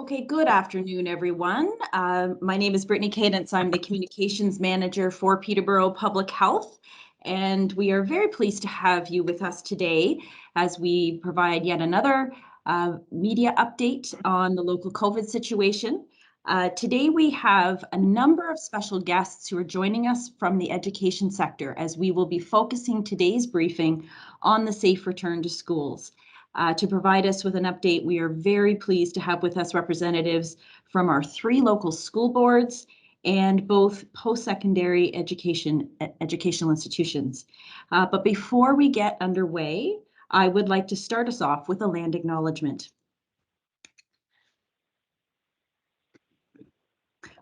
Okay, good afternoon, everyone. My name is Brittany Cadence. I'm the Communications Manager for Peterborough Public Health, and we are very pleased to have you with us today as we provide yet another media update on the local COVID situation. Today we have a number of special guests who are joining us from the education sector as we will be focusing today's briefing on the safe return to schools. To provide us with an update, we are very pleased to have with us representatives from our 3 local school boards and both post-secondary educational institutions. But before we get underway, I would like to start us off with a land acknowledgement.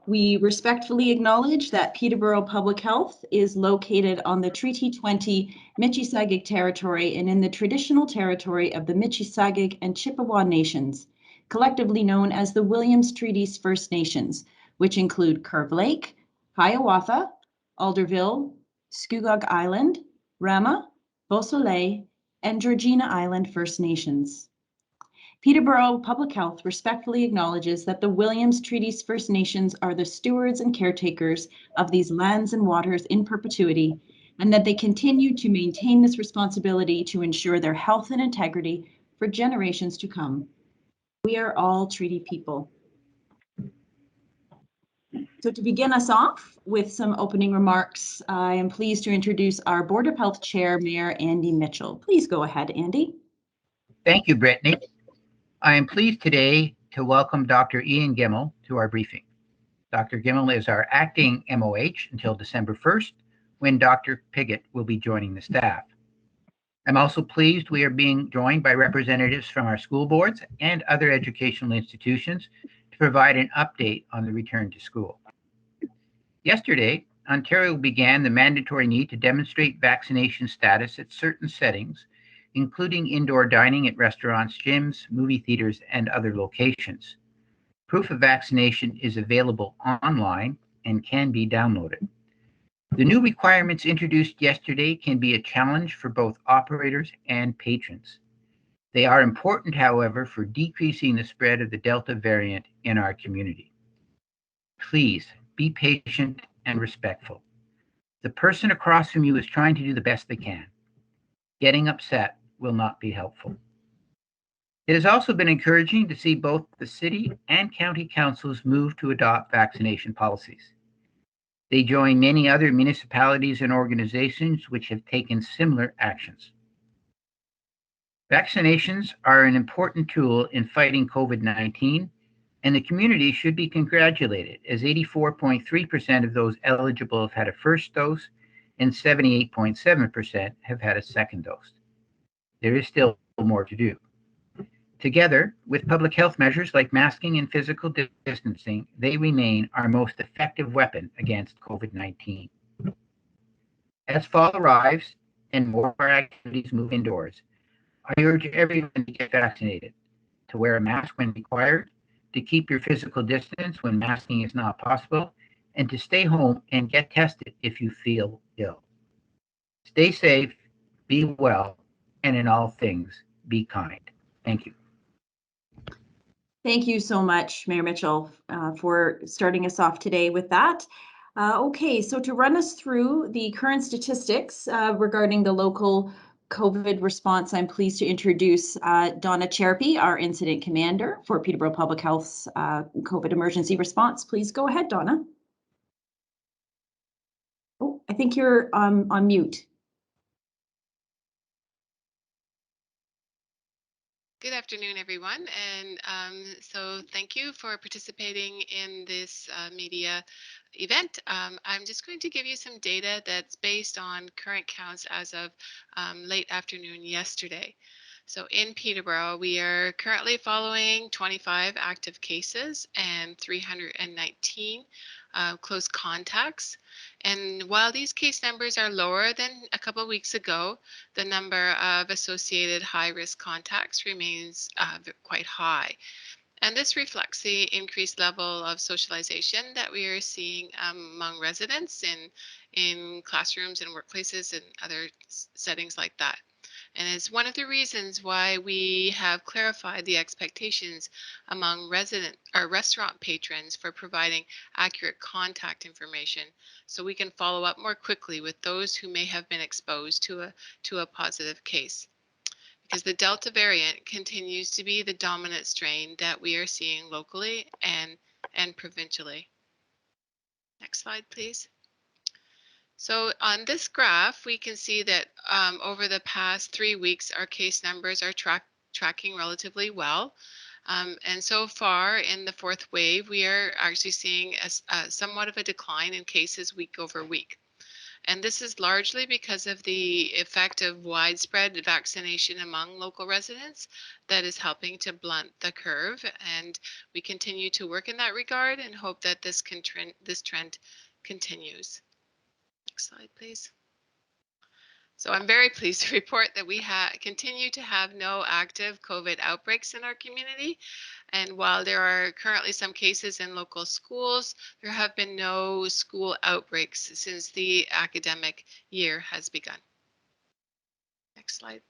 We respectfully acknowledge that Peterborough Public Health is located on the Treaty 20 Mississauga territory and in the traditional territory of the Mississauga and Chippewa Nations, collectively known as the Williams Treaties First Nations, which include Curve Lake, Hiawatha, Alderville, Scugog Island, Rama, Beausoleil, and Georgina Island First Nations. Peterborough Public Health respectfully acknowledges that the Williams Treaties First Nations are the stewards and caretakers of these lands and waters in perpetuity, and that they continue to maintain this responsibility to ensure their health and integrity for generations to come. We are all treaty people. So to begin us off with some opening remarks, I am pleased to introduce our Board of Health Chair, Mayor Andy Mitchell. Please go ahead, Andy. Thank you, Brittany. I am pleased today to welcome Dr. Ian Gimmel to our briefing. Dr. Gimmel is our acting MOH until December 1st, when Dr. Piggott will be joining the staff. I'm also pleased we are being joined by representatives from our school boards and other educational institutions to provide an update on the return to school. Yesterday, Ontario began the mandatory need to demonstrate vaccination status at certain settings, including indoor dining at restaurants, gyms, movie theaters, and other locations. Proof of vaccination is available online and can be downloaded. The new requirements introduced yesterday can be a challenge for both operators and patrons. They are important, however, for decreasing the spread of the Delta variant in our community. Please be patient and respectful. The person across from you is trying to do the best they can. Getting upset will not be helpful. It has also been encouraging to see both the city and county councils move to adopt vaccination policies. They join many other municipalities and organizations which have taken similar actions. Vaccinations are an important tool in fighting COVID-19, and the community should be congratulated, as 84.3% of those eligible have had a first dose and 78.7% have had a second dose. There is still more to do. Together with public health measures like masking and physical distancing, they remain our most effective weapon against COVID-19. As fall arrives and more of our activities move indoors, I urge everyone to get vaccinated, to wear a mask when required, to keep your physical distance when masking is not possible, and to stay home and get tested if you feel ill. Stay safe, be well, and in all things, be kind. Thank you. Thank you so much, Mayor Mitchell, for starting us off today with that. Okay, so to run us through the current statistics regarding the local COVID response, I'm pleased to introduce Donna Cherpy, our incident commander for Peterborough Public Health's COVID emergency response. Please go ahead, Donna. Oh, I think you're on mute. Good afternoon, everyone, and so thank you for participating in this media event. I'm just going to give you some data that's based on current counts as of late afternoon yesterday. So in Peterborough, we are currently following 25 active cases and 319 close contacts. And while these case numbers are lower than a couple of weeks ago, the number of associated high-risk contacts remains quite high. And this reflects the increased level of socialization that we are seeing among residents in classrooms and workplaces and other settings like that. And it's one of the reasons why we have clarified the expectations among resident or restaurant patrons for providing accurate contact information so we can follow up more quickly with those who may have been exposed to a positive case. Because the Delta variant continues to be the dominant strain that we are seeing locally and provincially. Next slide, please. So on this graph, we can see that over the past 3 weeks, our case numbers are tracking relatively well. And so far in the fourth wave, we are actually seeing somewhat of a decline in cases week over week. And this is largely because of the effect of widespread vaccination among local residents that is helping to blunt the curve. And we continue to work in that regard and hope that this trend continues. Next slide, please. So I'm very pleased to report that we continue to have no active COVID outbreaks in our community. And while there are currently some cases in local schools, there have been no school outbreaks since the academic year has begun. Next slide.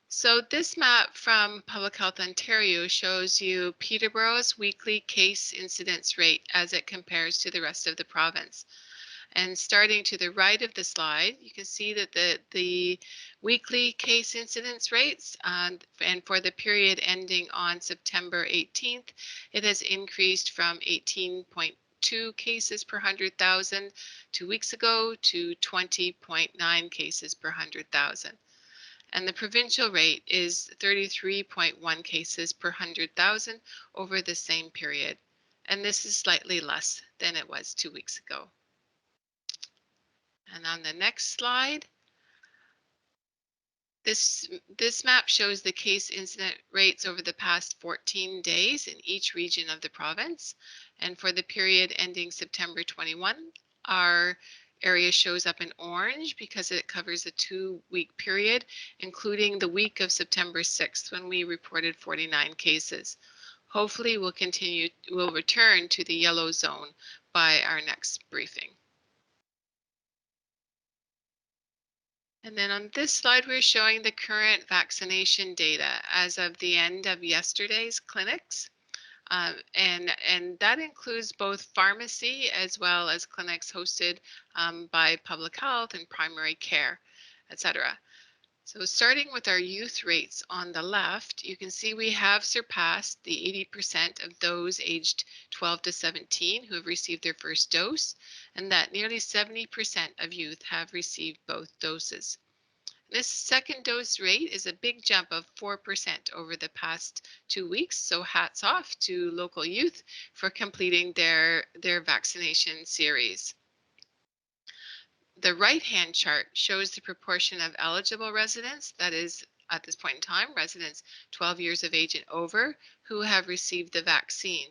So this map from Public Health Ontario shows you Peterborough's weekly case incidence rate as it compares to the rest of the province. And starting to the right of the slide, you can see that the weekly case incidence rates, and for the period ending on September 18th, it has increased from 18.2 cases per 100,000 2 weeks ago to 20.9 cases per 100,000. And the provincial rate is 33.1 cases per 100,000 over the same period. And this is slightly less than it was 2 weeks ago. And on the next slide, this map shows the case incident rates over the past 14 days in each region of the province. And for the period ending September 21, our area shows up in orange because it covers a 2-week period, including the week of September 6th when we reported 49 cases. Hopefully we'll return to the yellow zone by our next briefing. And then on this slide, we're showing the current vaccination data as of the end of yesterday's clinics. And that includes both pharmacy as well as clinics hosted by public health and primary care, etc. So starting with our youth rates on the left, you can see we have surpassed the 80% of those aged 12 to 17 who have received their first dose, and that nearly 70% of youth have received both doses. This second dose rate is a big jump of 4% over the past 2 weeks, so hats off to local youth for completing their vaccination series. The right-hand chart shows the proportion of eligible residents, that is, at this point in time, residents 12 years of age and over, who have received the vaccine.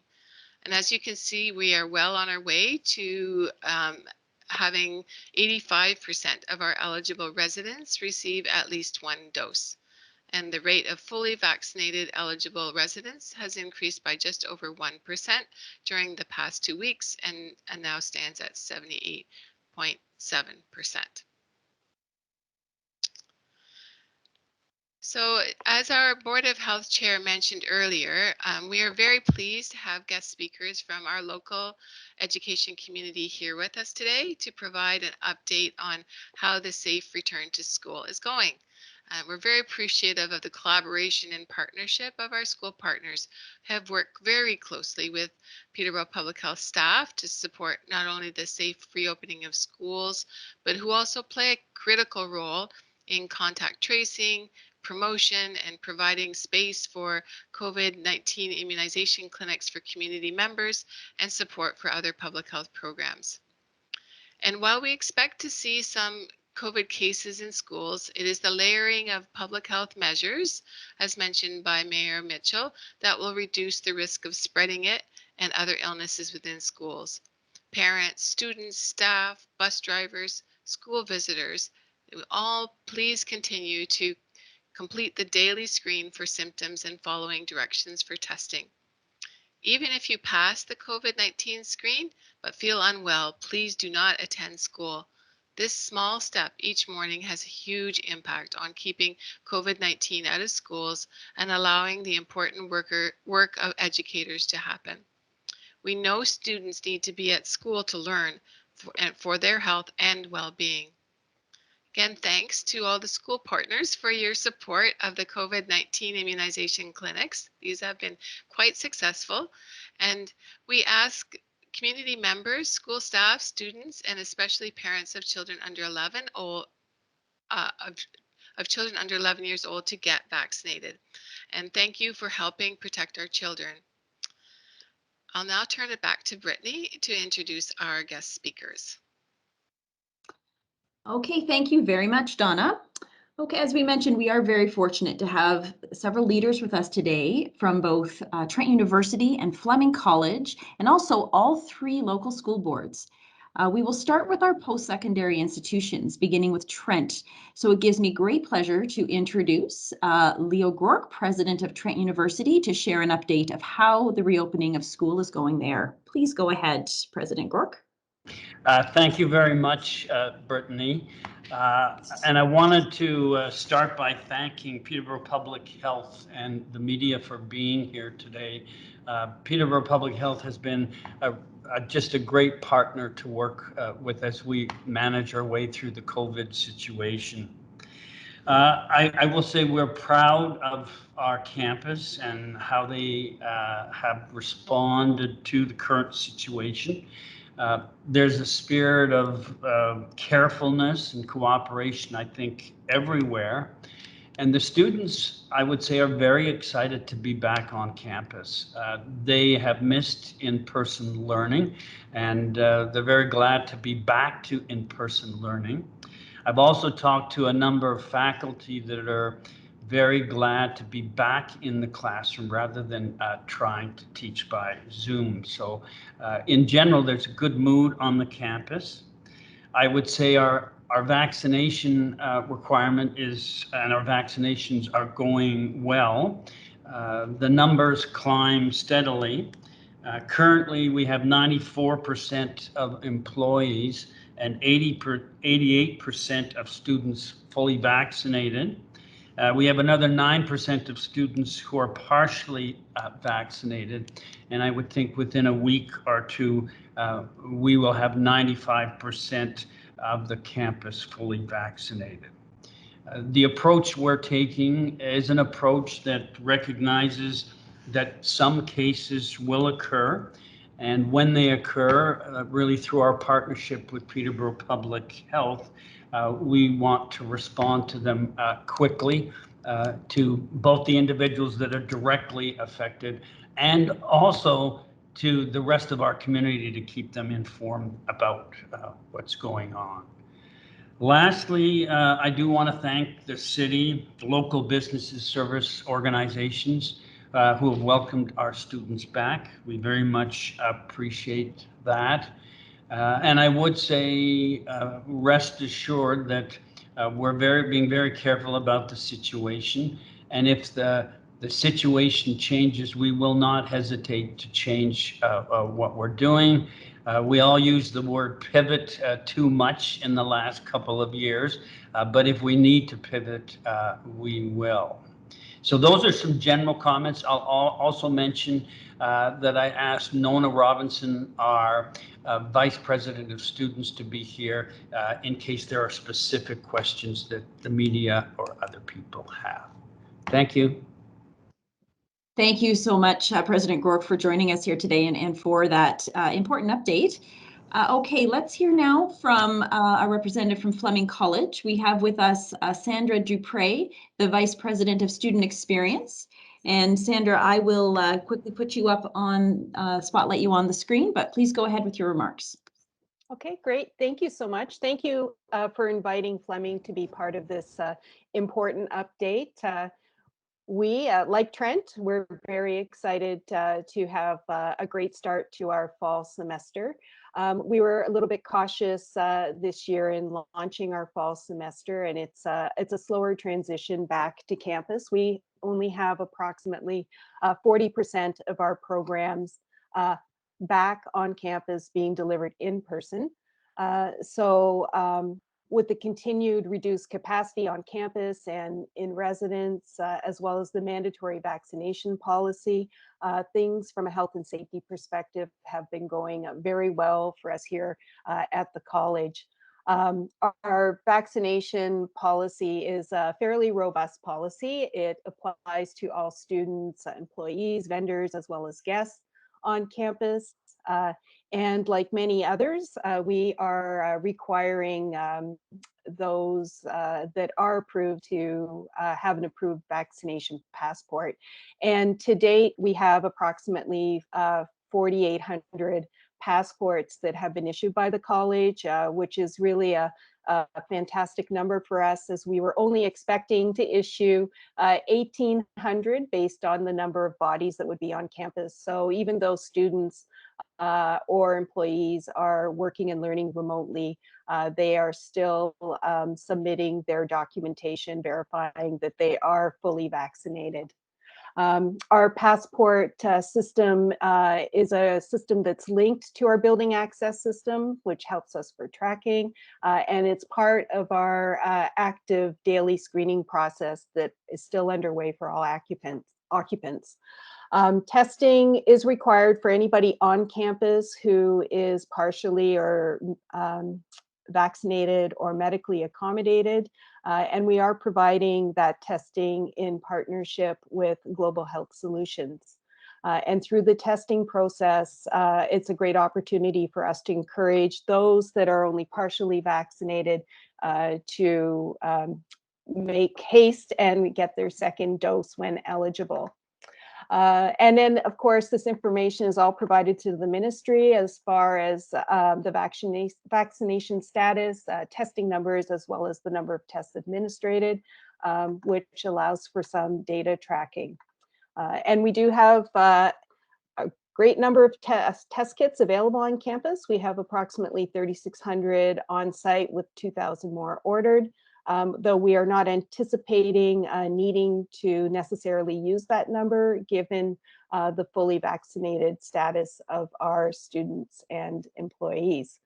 And as you can see, we are well on our way to having 85% of our eligible residents receive at least 1 dose. And the rate of fully vaccinated eligible residents has increased by just over 1% during the past 2 weeks and now stands at 78.7%. So as our Board of Health Chair mentioned earlier, we are very pleased to have guest speakers from our local education community here with us today to provide an update on how the safe return to school is going. We're very appreciative of the collaboration and partnership of our school partners who have worked very closely with Peterborough Public Health staff to support not only the safe reopening of schools, but who also play a critical role in contact tracing, promotion, and providing space for COVID-19 immunization clinics for community members and support for other public health programs. And while we expect to see some COVID cases in schools, it is the layering of public health measures, as mentioned by Mayor Mitchell, that will reduce the risk of spreading it and other illnesses within schools. Parents, students, staff, bus drivers, school visitors, all please continue to complete the daily screen for symptoms and following directions for testing. Even if you pass the COVID-19 screen but feel unwell, please do not attend school. This small step each morning has a huge impact on keeping COVID-19 out of schools and allowing the important work of educators to happen. We know students need to be at school to learn for their health and well-being. Again, thanks to all the school partners for your support of the COVID-19 immunization clinics. These have been quite successful. And we ask community members, school staff, students, and especially parents of children under 11 of children under 11 years old to get vaccinated. And thank you for helping protect our children. I'll now turn it back to Brittany to introduce our guest speakers. Okay, thank you very much, Donna. Okay, as we mentioned, we are very fortunate to have several leaders with us today from both Trent University and Fleming College, and also all three local school boards. We will start with our post-secondary institutions, beginning with Trent. So it gives me great pleasure to introduce Leo Gork, president of Trent University, to share an update of how the reopening of school is going there. Please go ahead, President Gork. Thank you very much, Brittany. And I wanted to start by thanking Peterborough Public Health and the media for being here today. Peterborough Public Health has been just a great partner to work with as we manage our way through the COVID situation. I will say we're proud of our campus and how they have responded to the current situation. There's a spirit of carefulness and cooperation, I think, everywhere. And the students, I would say, are very excited to be back on campus. They have missed in-person learning, and they're very glad to be back to in-person learning. I've also talked to a number of faculty that are very glad to be back in the classroom rather than trying to teach by Zoom. So in general, there's a good mood on the campus. I would say our vaccination requirement is, and our vaccinations are going well. The numbers climb steadily. Currently, we have 94% of employees and 88% of students fully vaccinated. We have another 9% of students who are partially vaccinated, and I would think within a week or two, we will have 95% of the campus fully vaccinated. The approach we're taking is an approach that recognizes that some cases will occur, and when they occur, really through our partnership with Peterborough Public Health, we want to respond to them quickly to both the individuals that are directly affected and also to the rest of our community to keep them informed about what's going on. Lastly, I do want to thank the city, local businesses, service organizations who have welcomed our students back. We very much appreciate that. And I would say, rest assured that we're being very careful about the situation. And if the situation changes, we will not hesitate to change what we're doing. We all use the word pivot too much in the last couple of years, but if we need to pivot, we will. So those are some general comments. I'll also mention that I asked Nona Robinson, our Vice President of Students, to be here in case there are specific questions that the media or other people have. Thank you. Thank you so much, President Gork, for joining us here today and for that important update. Okay, let's hear now from a representative from Fleming College. We have with us Sandra Dupre, the Vice President of Student Experience. And Sandra, I will quickly put you up on, spotlight you on the screen, but please go ahead with your remarks. Okay, great. Thank you so much. Thank you for inviting Fleming to be part of this important update. We, like Trent, we're very excited to have a great start to our fall semester. We were a little bit cautious this year in launching our fall semester, and it's a slower transition back to campus. We only have approximately 40% of our programs back on campus being delivered in person. So with the continued reduced capacity on campus and in residence, as well as the mandatory vaccination policy, things from a health and safety perspective have been going very well for us here at the college. Our vaccination policy is a fairly robust policy. It applies to all students, employees, vendors, as well as guests on campus. And like many others, we are requiring those that are approved to have an approved vaccination passport. And to date, we have approximately 4,800 passports that have been issued by the college, which is really a fantastic number for us, as we were only expecting to issue 1,800 based on the number of bodies that would be on campus. So even though students or employees are working and learning remotely, they are still submitting their documentation verifying that they are fully vaccinated. Our passport system is a system that's linked to our building access system, which helps us for tracking, and it's part of our active daily screening process that is still underway for all occupants. Testing is required for anybody on campus who is partially or vaccinated or medically accommodated. And we are providing that testing in partnership with Global Health Solutions. And through the testing process, it's a great opportunity for us to encourage those that are only partially vaccinated to make haste and get their second dose when eligible. And then, of course, this information is all provided to the ministry as far as the vaccination status, testing numbers, as well as the number of tests administered, which allows for some data tracking. And we do have a great number of test kits available on campus. We have approximately 3,600 on site with 2,000 more ordered. Though we are not anticipating needing to necessarily use that number given the fully vaccinated status of our students and employees.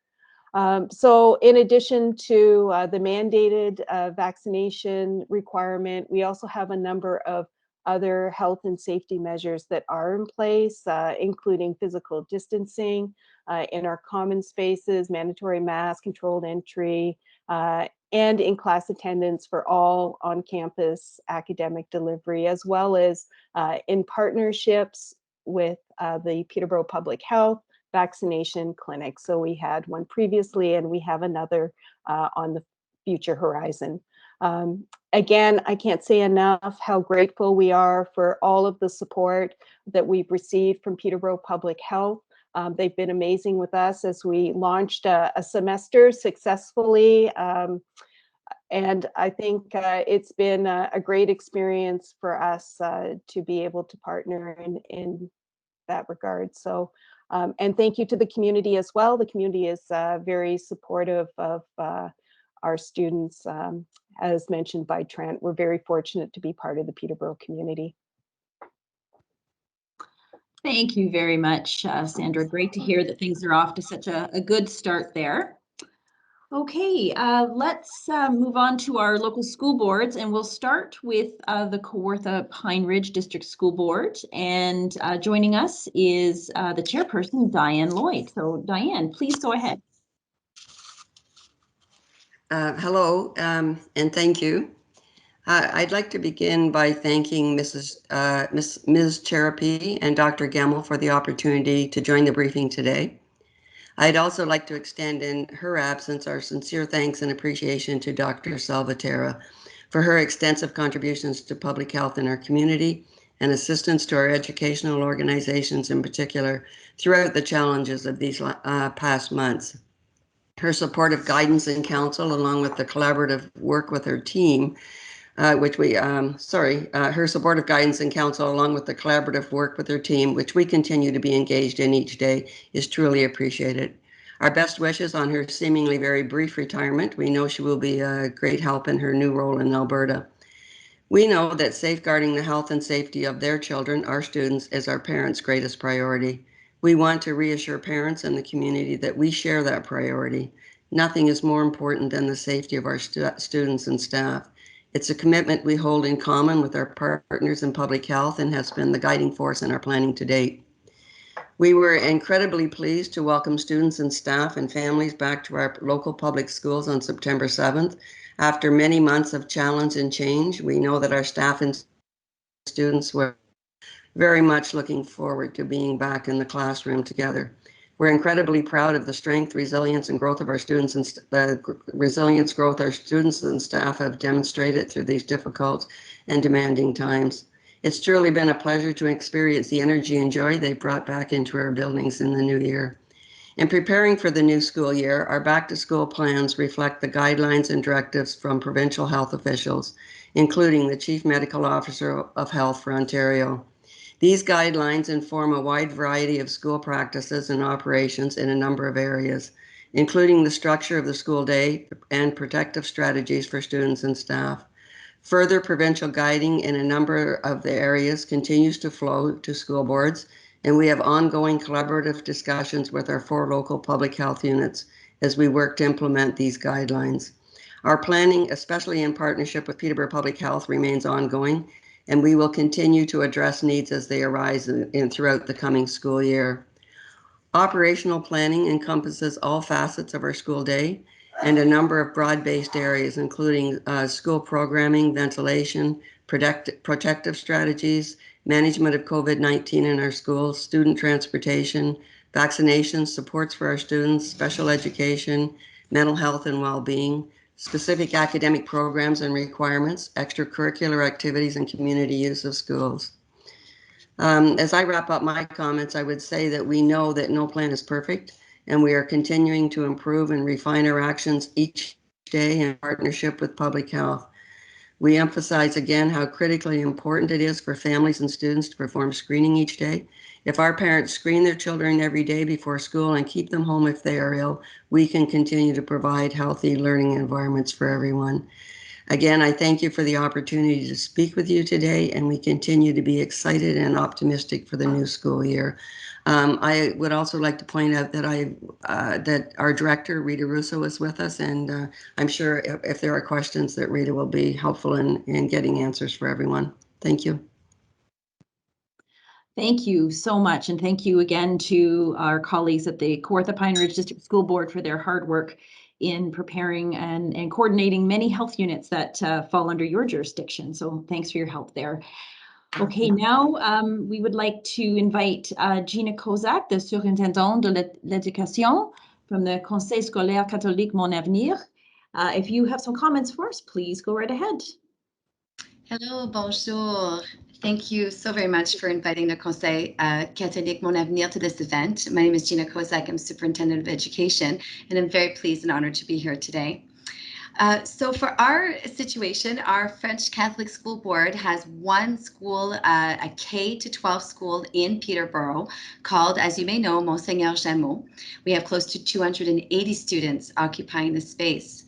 So in addition to the mandated vaccination requirement, we also have a number of other health and safety measures that are in place, including physical distancing in our common spaces, mandatory mask, controlled entry, and in-class attendance for all on-campus academic delivery, as well as in partnerships with the Peterborough Public Health vaccination clinic. So we had one previously, and we have another on the future horizon. Again, I can't say enough how grateful we are for all of the support that we've received from Peterborough Public Health. They've been amazing with us as we launched a semester successfully. And I think it's been a great experience for us to be able to partner in that regard. So, and thank you to the community as well. The community is very supportive of our students. As mentioned by Trent, we're very fortunate to be part of the Peterborough community. Thank you very much, Sandra. Great to hear that things are off to such a good start there. Okay, let's move on to our local school boards, and we'll start with the Kawartha Pine Ridge District School Board. And joining us is the chairperson, Diane Lloyd. So Diane, please go ahead. Hello, and thank you. I'd like to begin by thanking Ms. Cherapy and Dr. Gemmell for the opportunity to join the briefing today. I'd also like to extend in her absence our sincere thanks and appreciation to Dr. Salvatierra for her extensive contributions to public health in our community and assistance to our educational organizations in particular throughout the challenges of these past months. Her supportive guidance and counsel, along with the collaborative work with her team, her supportive guidance and counsel, along with the collaborative work with her team, which we continue to be engaged in each day, is truly appreciated. Our best wishes on her seemingly very brief retirement. We know she will be a great help in her new role in Alberta. We know that safeguarding the health and safety of their children, our students, is our parents' greatest priority. We want to reassure parents and the community that we share that priority. Nothing is more important than the safety of our students and staff. It's a commitment we hold in common with our partners in public health and has been the guiding force in our planning to date. We were incredibly pleased to welcome students and staff and families back to our local public schools on September 7th. After many months of challenge and change, we know that our staff and students were very much looking forward to being back in the classroom together. We're incredibly proud of the strength, resilience, and growth of our students and our students and staff have demonstrated through these difficult and demanding times. It's truly been a pleasure to experience the energy and joy they brought back into our buildings in the new year. In preparing for the new school year, our back-to-school plans reflect the guidelines and directives from provincial health officials, including the Chief Medical Officer of Health for Ontario. These guidelines inform a wide variety of school practices and operations in a number of areas, including the structure of the school day and protective strategies for students and staff. Further provincial guiding in a number of the areas continues to flow to school boards, and we have ongoing collaborative discussions with our 4 local public health units as we work to implement these guidelines. Our planning, especially in partnership with Peterborough Public Health, remains ongoing, and we will continue to address needs as they arise throughout the coming school year. Operational planning encompasses all facets of our school day and a number of broad-based areas, including school programming, ventilation, protective strategies, management of COVID-19 in our schools, student transportation, vaccinations, supports for our students, special education, mental health and well-being, specific academic programs and requirements, extracurricular activities, and community use of schools. As I wrap up my comments, I would say that we know that no plan is perfect, and we are continuing to improve and refine our actions each day in partnership with public health. We emphasize again how critically important it is for families and students to perform screening each day. If our parents screen their children every day before school and keep them home if they are ill, we can continue to provide healthy learning environments for everyone. Again, I thank you for the opportunity to speak with you today, and we continue to be excited and optimistic for the new school year. I would also like to point out that that our director, Rita Russo, is with us, and I'm sure if there are questions that Rita will be helpful in getting answers for everyone. Thank you. Thank you so much, and thank you again to our colleagues at the Kawartha Pine Ridge District School Board for their hard work in preparing and coordinating many health units that fall under your jurisdiction. So thanks for your help there. Okay, now we would like to invite Gina Kozak, the Surintendant de l'Éducation from the Conseil Scolaire Catholique Mon Avenir. If you have some comments for us, please go right ahead. Hello, bonjour. Thank you so very much for inviting the Conseil Catholique Mon Avenir to this event. My name is Gina Kozak. I'm Superintendent of Education, and I'm very pleased and honored to be here today. So for our situation, our French Catholic School Board has one school, a K-12 school in Peterborough called, as you may know, Monseigneur Jameau. We have close to 280 students occupying the space.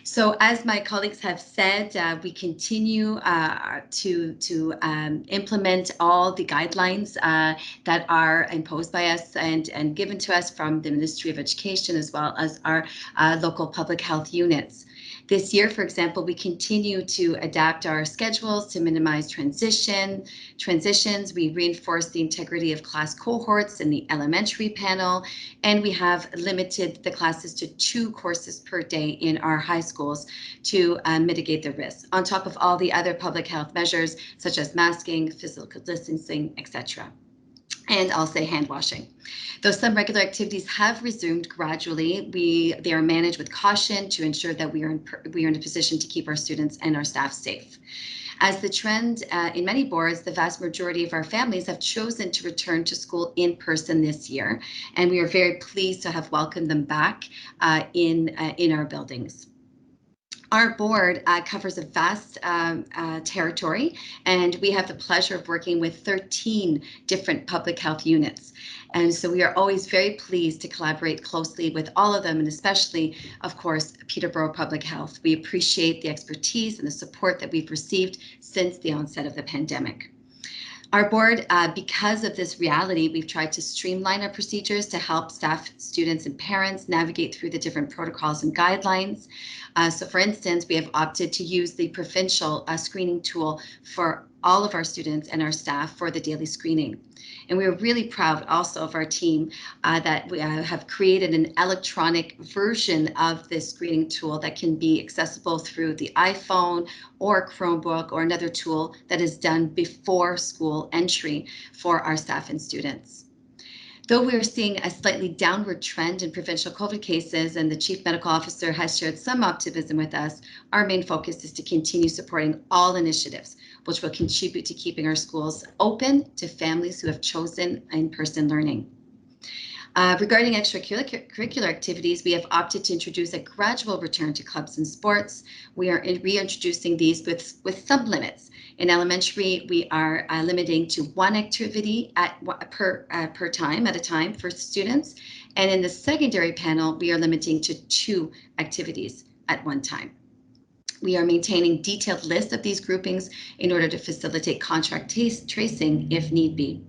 So as my colleagues have said, we continue to implement all the guidelines that are imposed by us and given to us from the Ministry of Education, as well as our local public health units. This year, for example, we continue to adapt our schedules to minimize transitions. We reinforce the integrity of class cohorts in the elementary panel, and we have limited the classes to 2 courses per day in our high schools to mitigate the risk, on top of all the other public health measures such as masking, physical distancing, etc. And I'll say hand washing. Though some regular activities have resumed gradually, they are managed with caution to ensure that we are in a position to keep our students and our staff safe. As the trend in many boards, the vast majority of our families have chosen to return to school in person this year, and we are very pleased to have welcomed them back in our buildings. Our board covers a vast territory, and we have the pleasure of working with 13 different public health units. And so we are always very pleased to collaborate closely with all of them, and especially, of course, Peterborough Public Health. We appreciate the expertise and the support that we've received since the onset of the pandemic. Our board, because of this reality, we've tried to streamline our procedures to help staff, students, and parents navigate through the different protocols and guidelines. So for instance, we have opted to use the provincial screening tool for all of our students and our staff for the daily screening. And we are really proud also of our team that we have created an electronic version of this screening tool that can be accessible through the iPhone or Chromebook or another tool that is done before school entry for our staff and students. Though we are seeing a slightly downward trend in provincial COVID cases, and the Chief Medical Officer has shared some optimism with us, our main focus is to continue supporting all initiatives which will contribute to keeping our schools open to families who have chosen in-person learning. Regarding extracurricular activities, we have opted to introduce a gradual return to clubs and sports. We are reintroducing these with some limits. In elementary, we are limiting to one activity per time at a time for students. And in the secondary panel, we are limiting to 2 activities at one time. We are maintaining detailed lists of these groupings in order to facilitate contact tracing if need be.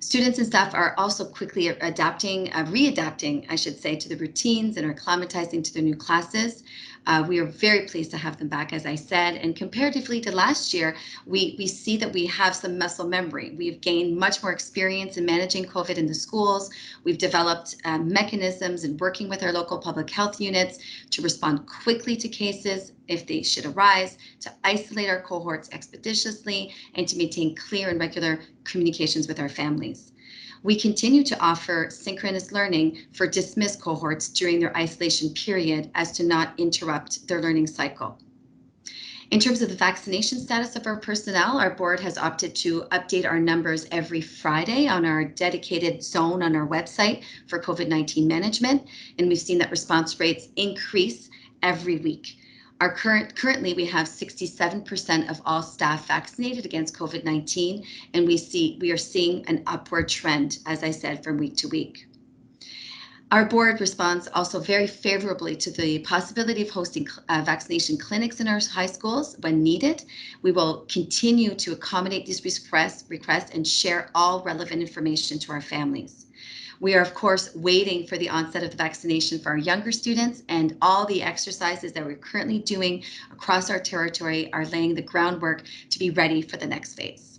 Students and staff are also quickly readapting, I should say, to the routines and are acclimatizing to their new classes. We are very pleased to have them back, as I said, and comparatively to last year, we see that we have some muscle memory. We've gained much more experience in managing COVID in the schools. We've developed mechanisms in working with our local public health units to respond quickly to cases if they should arise, to isolate our cohorts expeditiously, and to maintain clear and regular communications with our families. We continue to offer synchronous learning for dismissed cohorts during their isolation period as to not interrupt their learning cycle. In terms of the vaccination status of our personnel, our board has opted to update our numbers every Friday on our dedicated zone on our website for COVID-19 management, and we've seen that response rates increase every week. Currently, we have 67% of all staff vaccinated against COVID-19, and we are seeing an upward trend, as I said, from week to week. Our board responds also very favorably to the possibility of hosting vaccination clinics in our high schools when needed. We will continue to accommodate these requests and share all relevant information to our families. We are, of course, waiting for the onset of the vaccination for our younger students, and all the exercises that we're currently doing across our territory are laying the groundwork to be ready for the next phase.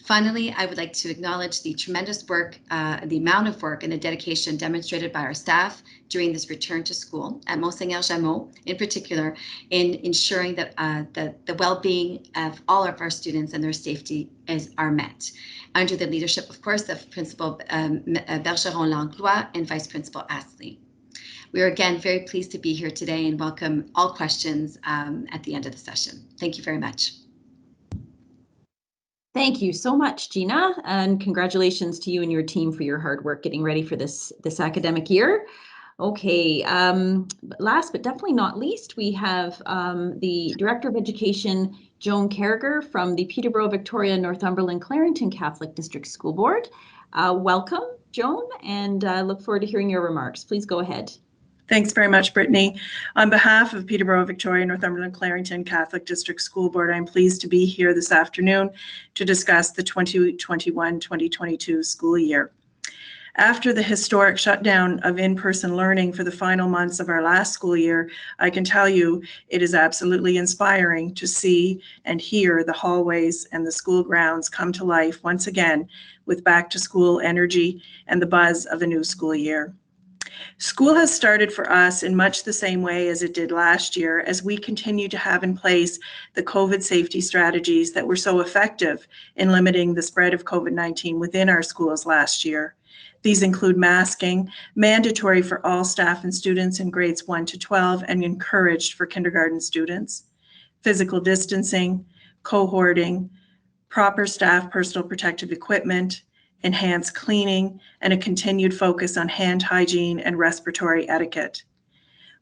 Finally, I would like to acknowledge the tremendous work, the amount of work and the dedication demonstrated by our staff during this return to school at Monseigneur Jameau, in particular, in ensuring that the well-being of all of our students and their safety are met, under the leadership, of course, of Principal Bergeron Langlois and Vice Principal Astley. We are again very pleased to be here today and welcome all questions at the end of the session. Thank you very much. Thank you so much, Gina, and congratulations to you and your team for your hard work getting ready for this academic year. Okay, last but definitely not least, we have the Director of Education, Joan Carriger from the Peterborough, Victoria, Northumberland, Clarington Catholic District School Board. Welcome, Joan, and look forward to hearing your remarks. Please go ahead. Thanks very much, Brittany. On behalf of Peterborough, Victoria, Northumberland, Clarington Catholic District School Board, I'm pleased to be here this afternoon to discuss the 2021-2022 school year. After the historic shutdown of in-person learning for the final months of our last school year, I can tell you it is absolutely inspiring to see and hear the hallways and the school grounds come to life once again with back-to-school energy and the buzz of a new school year. School has started for us in much the same way as it did last year, as we continue to have in place the COVID safety strategies that were so effective in limiting the spread of COVID-19 within our schools last year. These include masking, mandatory for all staff and students in grades 1 to 12 and encouraged for kindergarten students, physical distancing, cohorting, proper staff personal protective equipment, enhanced cleaning, and a continued focus on hand hygiene and respiratory etiquette.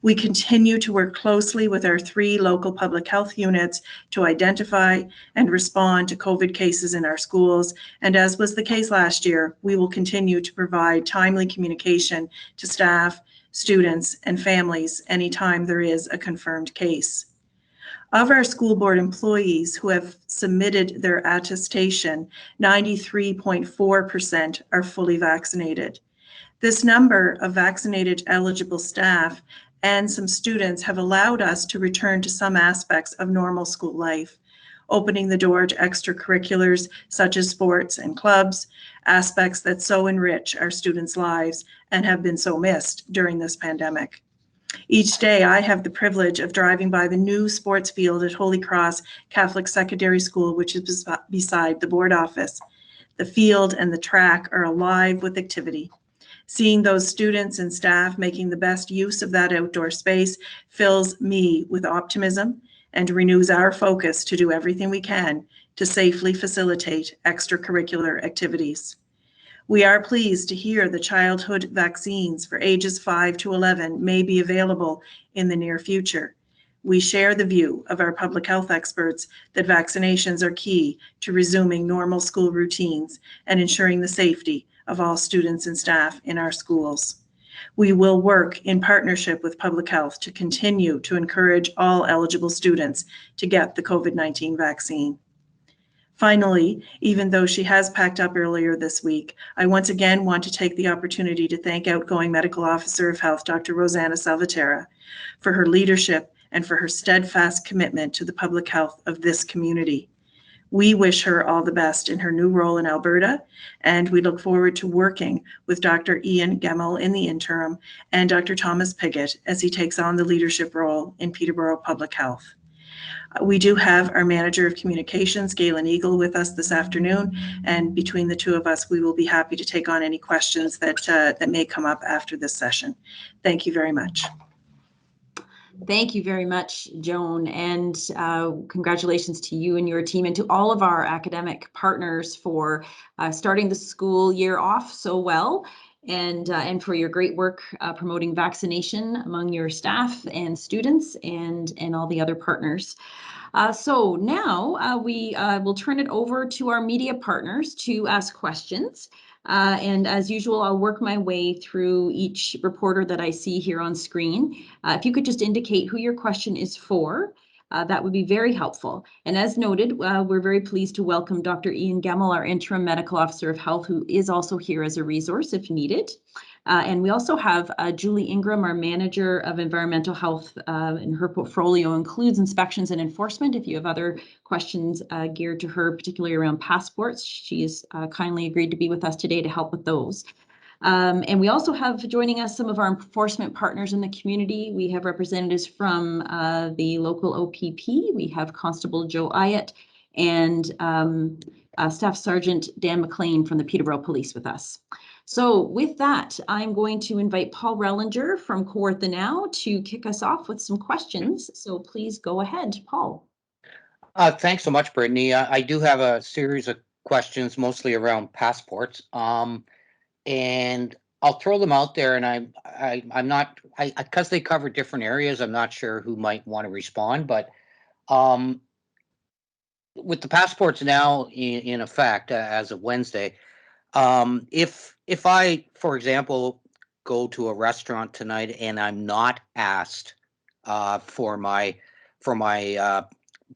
We continue to work closely with our 3 local public health units to identify and respond to COVID cases in our schools, and as was the case last year, we will continue to provide timely communication to staff, students, and families anytime there is a confirmed case. Of our school board employees who have submitted their attestation, 93.4% are fully vaccinated. This number of vaccinated eligible staff and some students have allowed us to return to some aspects of normal school life, opening the door to extracurriculars such as sports and clubs, aspects that so enrich our students' lives and have been so missed during this pandemic. Each day, I have the privilege of driving by the new sports field at Holy Cross Catholic Secondary School, which is beside the board office. The field and the track are alive with activity. Seeing those students and staff making the best use of that outdoor space fills me with optimism and renews our focus to do everything we can to safely facilitate extracurricular activities. We are pleased to hear the childhood vaccines for ages 5 to 11 may be available in the near future. We share the view of our public health experts that vaccinations are key to resuming normal school routines and ensuring the safety of all students and staff in our schools. We will work in partnership with public health to continue to encourage all eligible students to get the COVID-19 vaccine. Finally, even though she has packed up earlier this week, I once again want to take the opportunity to thank outgoing Medical Officer of Health, Dr. Rosanna Salvatierra, for her leadership and for her steadfast commitment to the public health of this community. We wish her all the best in her new role in Alberta, and we look forward to working with Dr. Ian Gemmell in the interim and Dr. Thomas Piggott as he takes on the leadership role in Peterborough Public Health. We do have our Manager of Communications, Galen Eagle, with us this afternoon, and between the two of us, we will be happy to take on any questions that may come up after this session. Thank you very much. Thank you very much, Joan, and congratulations to you and your team and to all of our academic partners for starting the school year off so well, and for your great work promoting vaccination among your staff and students and all the other partners. So now we will turn it over to our media partners to ask questions. And as usual, I'll work my way through each reporter that I see here on screen. If you could just indicate who your question is for, that would be very helpful. And as noted, we're very pleased to welcome Dr. Ian Gemmell, our Interim Medical Officer of Health, who is also here as a resource if needed. And we also have Julie Ingram, our Manager of Environmental Health, and her portfolio includes inspections and enforcement. If you have other questions geared to her, particularly around passports, she has kindly agreed to be with us today to help with those. And we also have joining us some of our enforcement partners in the community. We have representatives from the local OPP. We have Constable Joe Ayat and Staff Sergeant Dan McLean from the Peterborough Police with us. So with that, I'm going to invite Paul Rellinger from Kawartha now to kick us off with some questions. So please go ahead, Paul. Thanks so much, Brittany. I do have a series of questions, mostly around passports. And I'll throw them out there, and I'm not, because they cover different areas, I'm not sure who might want to respond, but with the passports now in effect as of Wednesday, if I, for example, go to a restaurant tonight and I'm not asked for my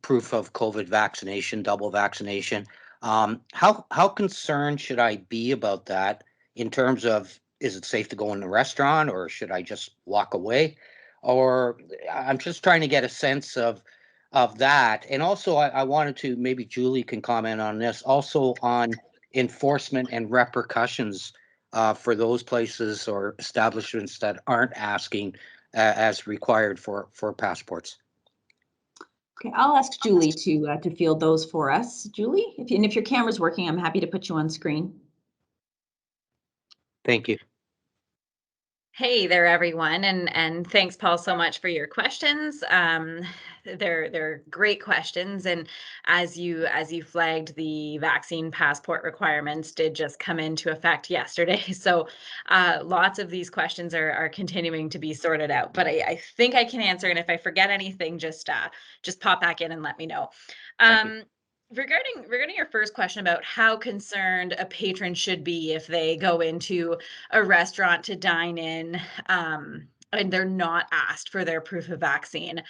proof of COVID vaccination, double vaccination, how concerned should I be about that in terms of, is it safe to go in the restaurant, or should I just walk away? Or I'm just trying to get a sense of that. And also I wanted to, maybe Julie can comment on this, also on enforcement and repercussions for those places or establishments that aren't asking as required for passports. Okay, I'll ask Julie to field those for us. Julie, if your camera's working, I'm happy to put you on screen. Thank you. Hey there, everyone, and thanks, Paul, so much for your questions. They're great questions, and as you flagged, the vaccine passport requirements did just come into effect yesterday. So lots of these questions are continuing to be sorted out, but I think I can answer. And if I forget anything, just pop back in and let me know. Regarding your first question about how concerned a patron should be if they go into a restaurant to dine in and they're not asked for their proof of vaccine.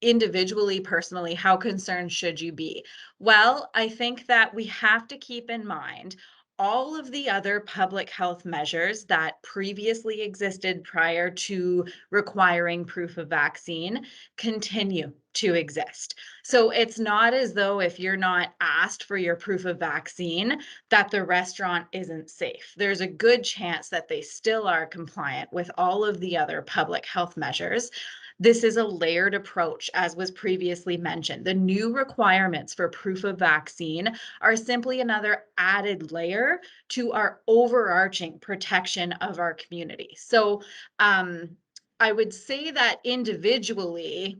individually, personally, how concerned should you be? Well, I think that we have to keep in mind all of the other public health measures that previously existed prior to requiring proof of vaccine continue to exist. So it's not as though if you're not asked for your proof of vaccine, that the restaurant isn't safe. There's a good chance that they still are compliant with all of the other public health measures. This is a layered approach, as was previously mentioned. The new requirements for proof of vaccine are simply another added layer to our overarching protection of our community. So I would say that individually,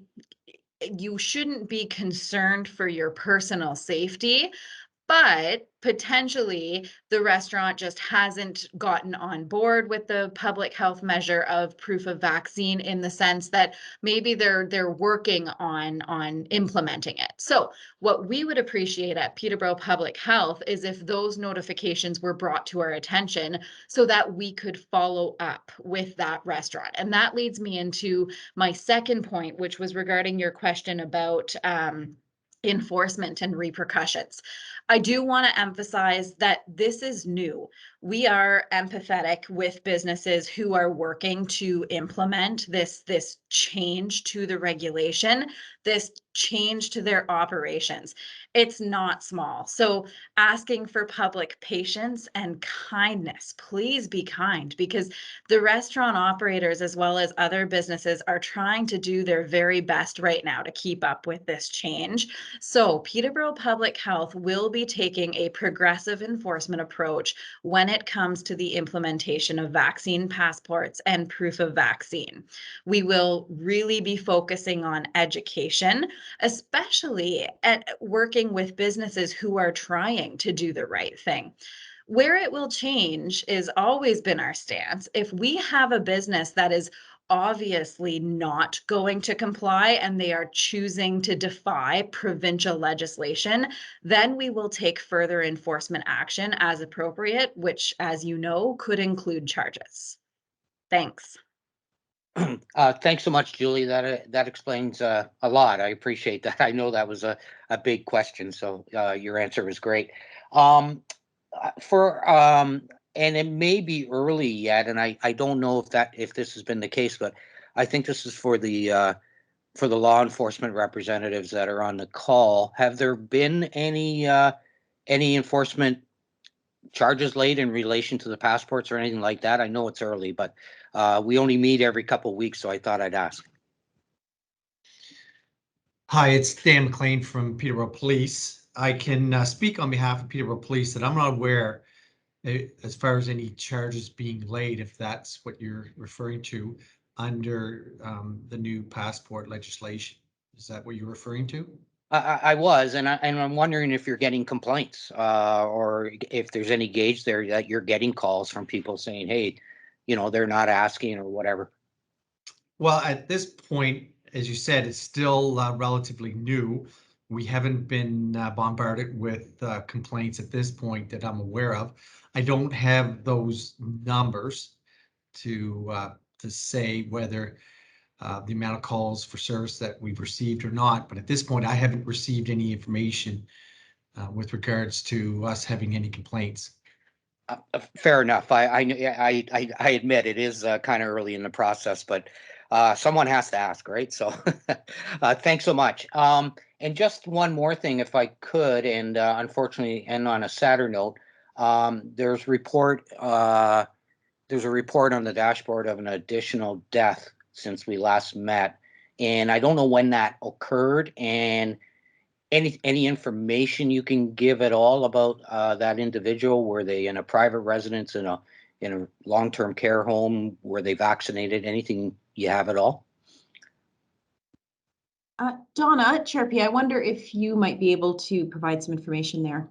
you shouldn't be concerned for your personal safety, but potentially the restaurant just hasn't gotten on board with the public health measure of proof of vaccine, in the sense that maybe they're working on implementing it. So what we would appreciate at Peterborough Public Health is if those notifications were brought to our attention so that we could follow up with that restaurant. And that leads me into my second point, which was regarding your question about enforcement and repercussions. I do want to emphasize that this is new. We are empathetic with businesses who are working to implement this change to the regulation, this change to their operations. It's not small. So asking for public patience and kindness, please be kind, because the restaurant operators, as well as other businesses, are trying to do their very best right now to keep up with this change. So Peterborough Public Health will be taking a progressive enforcement approach when it comes to the implementation of vaccine passports and proof of vaccine. We will really be focusing on education, especially at working with businesses who are trying to do the right thing. Where it will change is always been our stance. If we have a business that is obviously not going to comply and they are choosing to defy provincial legislation, then we will take further enforcement action as appropriate, which, as you know, could include charges. Thanks. Thanks so much, Julie. That explains a lot. I appreciate that. I know that was a big question, so your answer was great. And it may be early yet, and I don't know if this has been the case, but I think this is for the law enforcement representatives that are on the call. Have there been any enforcement charges laid in relation to the passports or anything like that? I know it's early, but we only meet every couple of weeks, so I thought I'd ask. Hi, it's Dan McLean from Peterborough Police. I can speak on behalf of Peterborough Police that I'm not aware, as far as any charges being laid, if that's what you're referring to, under the new passport legislation. Is that what you're referring to? I was, and I'm wondering if you're getting complaints, or if there's any gauge there that you're getting calls from people saying, hey, they're not asking or whatever. Well, at this point, as you said, it's still relatively new. We haven't been bombarded with complaints at this point that I'm aware of. I don't have those numbers to say whether the amount of calls for service that we've received or not. But at this point, I haven't received any information with regards to us having any complaints. Fair enough. I admit it is kind of early in the process, but someone has to ask, right? So thanks so much. And just one more thing, if I could, and unfortunately, and on a sadder note, there's a report on the dashboard of an additional death since we last met, and I don't know when that occurred, and any information you can give at all about that individual? Were they in a private residence, in a long-term care home? Were they vaccinated? Anything you have at all? Donna, Chair P, I wonder if you might be able to provide some information there.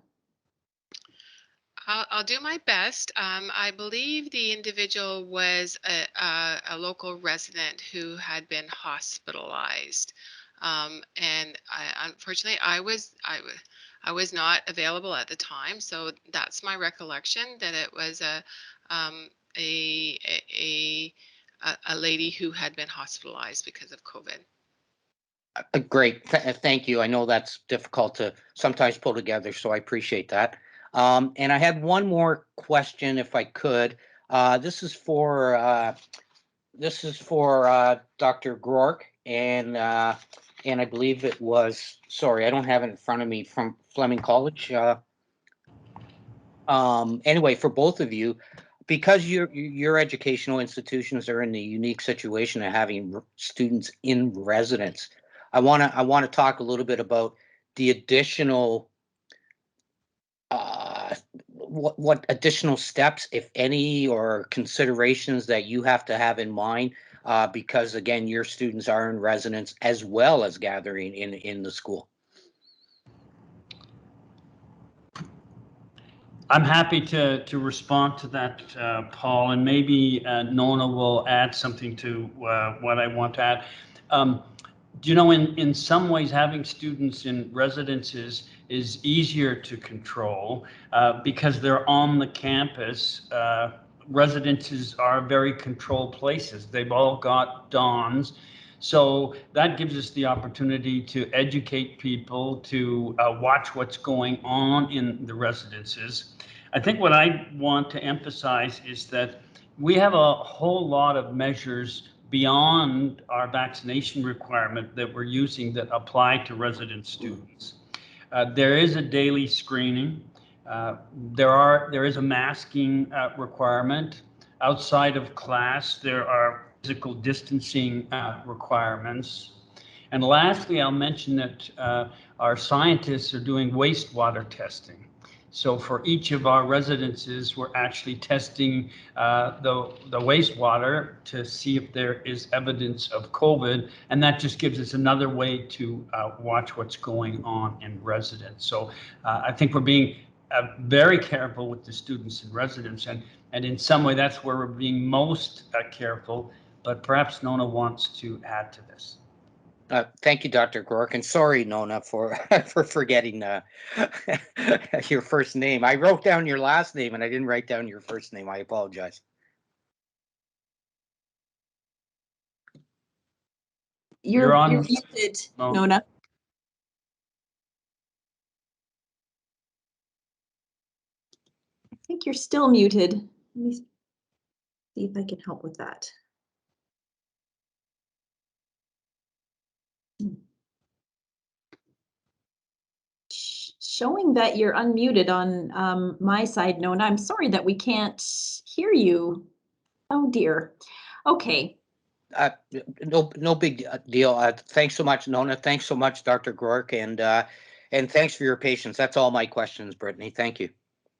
I'll do my best. I believe the individual was a local resident who had been hospitalized. And unfortunately, I was not available at the time, so that's my recollection, that it was a lady who had been hospitalized because of COVID. Great. Thank you. I know that's difficult to sometimes pull together, so I appreciate that. And I had one more question, if I could. This is for Dr. Groark, and I believe it was. Sorry, I don't have it in front of me, from Fleming College. Anyway, for both of you, because your educational institutions are in the unique situation of having students in residence, I want to talk a little bit about the additional what additional steps, if any, or considerations that you have to have in mind, because again, your students are in residence as well as gathering in the school. I'm happy to respond to that, Paul, and maybe Nona will add something to what I want to add. You know, in some ways, having students in residences is easier to control because they're on the campus. Residences are very controlled places. They've all got dons. So that gives us the opportunity to educate people, to watch what's going on in the residences. I think what I want to emphasize is that we have a whole lot of measures beyond our vaccination requirement that we're using that apply to resident students. There is a daily screening. There is a masking requirement. Outside of class, there are physical distancing requirements. And lastly, I'll mention that our scientists are doing wastewater testing. So for each of our residences, we're actually testing the wastewater to see if there is evidence of COVID, and that just gives us another way to watch what's going on in residence. So I think we're being very careful with the students in residence, and in some way that's where we're being most careful, but perhaps Nona wants to add to this. Thank you, Dr. Groark, and sorry, Nona, for forgetting your first name. I wrote down your last name and I didn't write down your first name. I apologize. You're muted, Nona. I think you're still muted. Let me see if I can help with that. Showing that you're unmuted on my side, Nona. I'm sorry that we can't hear you. Oh dear. Okay. No big deal. Thanks so much, Nona. Thanks so much, Dr. Groark, and thanks for your patience. That's all my questions, Brittany. Thank you.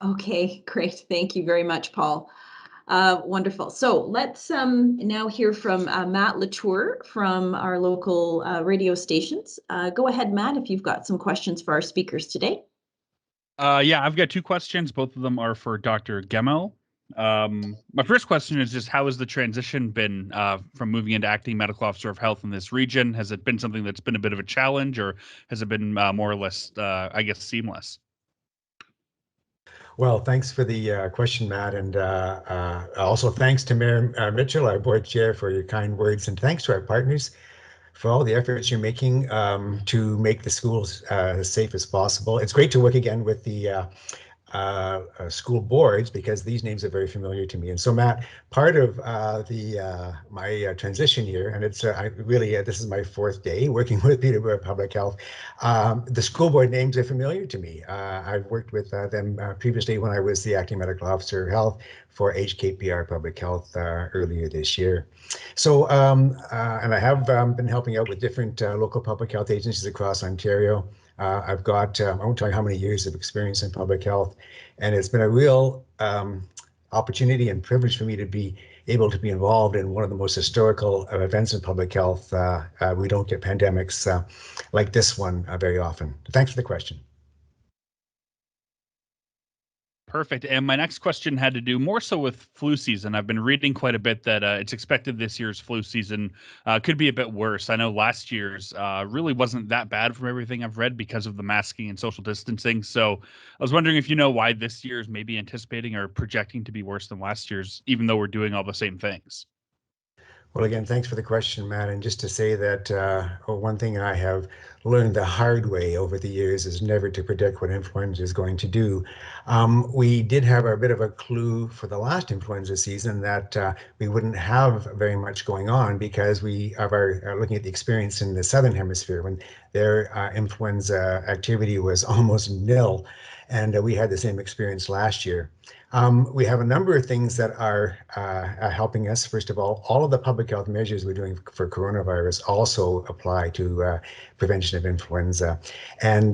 Okay, great. Thank you very much, Paul. Wonderful. So let's now hear from Matt Latour from our local radio stations. Go ahead, Matt, if you've got some questions for our speakers today. Yeah, I've got two questions. Both of them are for Dr. Gemmell. My first question is just how has the transition been from moving into acting medical officer of health in this region? Has it been something that's been a bit of a challenge, or has it been more or less, I guess, seamless? Well, thanks for the question, Matt, and also thanks to Mayor Mitchell, our board chair, for your kind words, and thanks to our partners for all the efforts you're making to make the schools as safe as possible. It's great to work again with the school boards because these names are very familiar to me. And so, Matt, part of my transition here, and it's really this is my fourth day working with Peterborough Public Health. The school board names are familiar to me. I've worked with them previously when I was the acting medical officer of health for HKPR Public Health earlier this year. So, and I have been helping out with different local public health agencies across Ontario. I've got, I won't tell you how many years of experience in public health, and it's been a real opportunity and privilege for me to be able to be involved in one of the most historical events in public health. We don't get pandemics like this one very often. Thanks for the question. Perfect. And my next question had to do more so with flu season. I've been reading quite a bit that it's expected this year's flu season could be a bit worse. I know last year's really wasn't that bad from everything I've read because of the masking and social distancing. So I was wondering if you know why this year's maybe anticipating or projecting to be worse than last year's, even though we're doing all the same things. Well, again, thanks for the question, Matt. And just to say that one thing I have learned the hard way over the years is never to predict what influenza is going to do. We did have a bit of a clue for the last influenza season that we wouldn't have very much going on because we are looking at the experience in the Southern Hemisphere when their influenza activity was almost nil. And we had the same experience last year. We have a number of things that are helping us. First of all of the public health measures we're doing for coronavirus also apply to prevention of influenza. And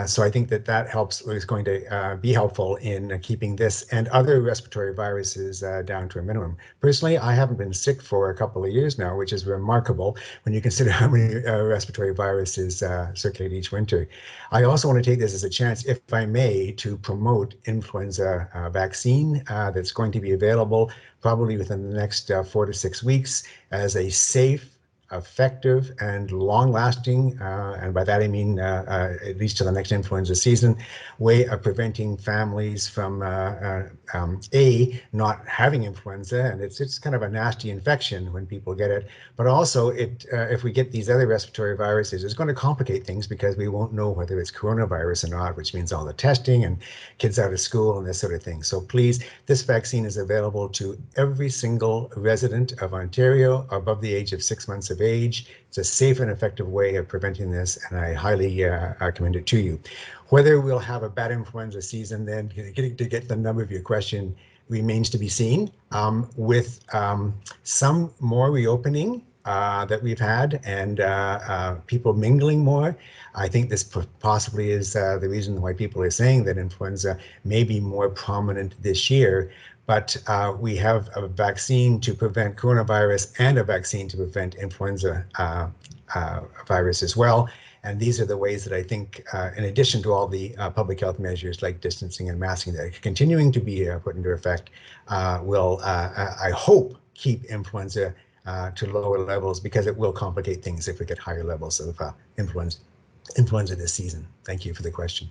so I think that helps, is going to be helpful in keeping this and other respiratory viruses down to a minimum. Personally, I haven't been sick for a couple of years now, which is remarkable when you consider how many respiratory viruses circulate each winter. I also want to take this as a chance, if I may, to promote influenza vaccine that's going to be available probably within the next 4 to 6 weeks as a safe, effective, and long-lasting, and by that I mean at least to the next influenza season, way of preventing families from not having influenza, and it's kind of a nasty infection when people get it, but also if we get these other respiratory viruses, it's going to complicate things because we won't know whether it's coronavirus or not, which means all the testing and kids out of school and this sort of thing. So please, this vaccine is available to every single resident of Ontario above the age of 6 months of age. It's a safe and effective way of preventing this, and I highly commend it to you. Whether we'll have a bad influenza season, then to get the number of your question, remains to be seen. With some more reopening that we've had and people mingling more, I think this possibly is the reason why people are saying that influenza may be more prominent this year. But we have a vaccine to prevent coronavirus and a vaccine to prevent influenza virus as well. And these are the ways that I think, in addition to all the public health measures like distancing and masking that are continuing to be put into effect, will, I hope, keep influenza to lower levels, because it will complicate things if we get higher levels of influenza this season. Thank you for the question.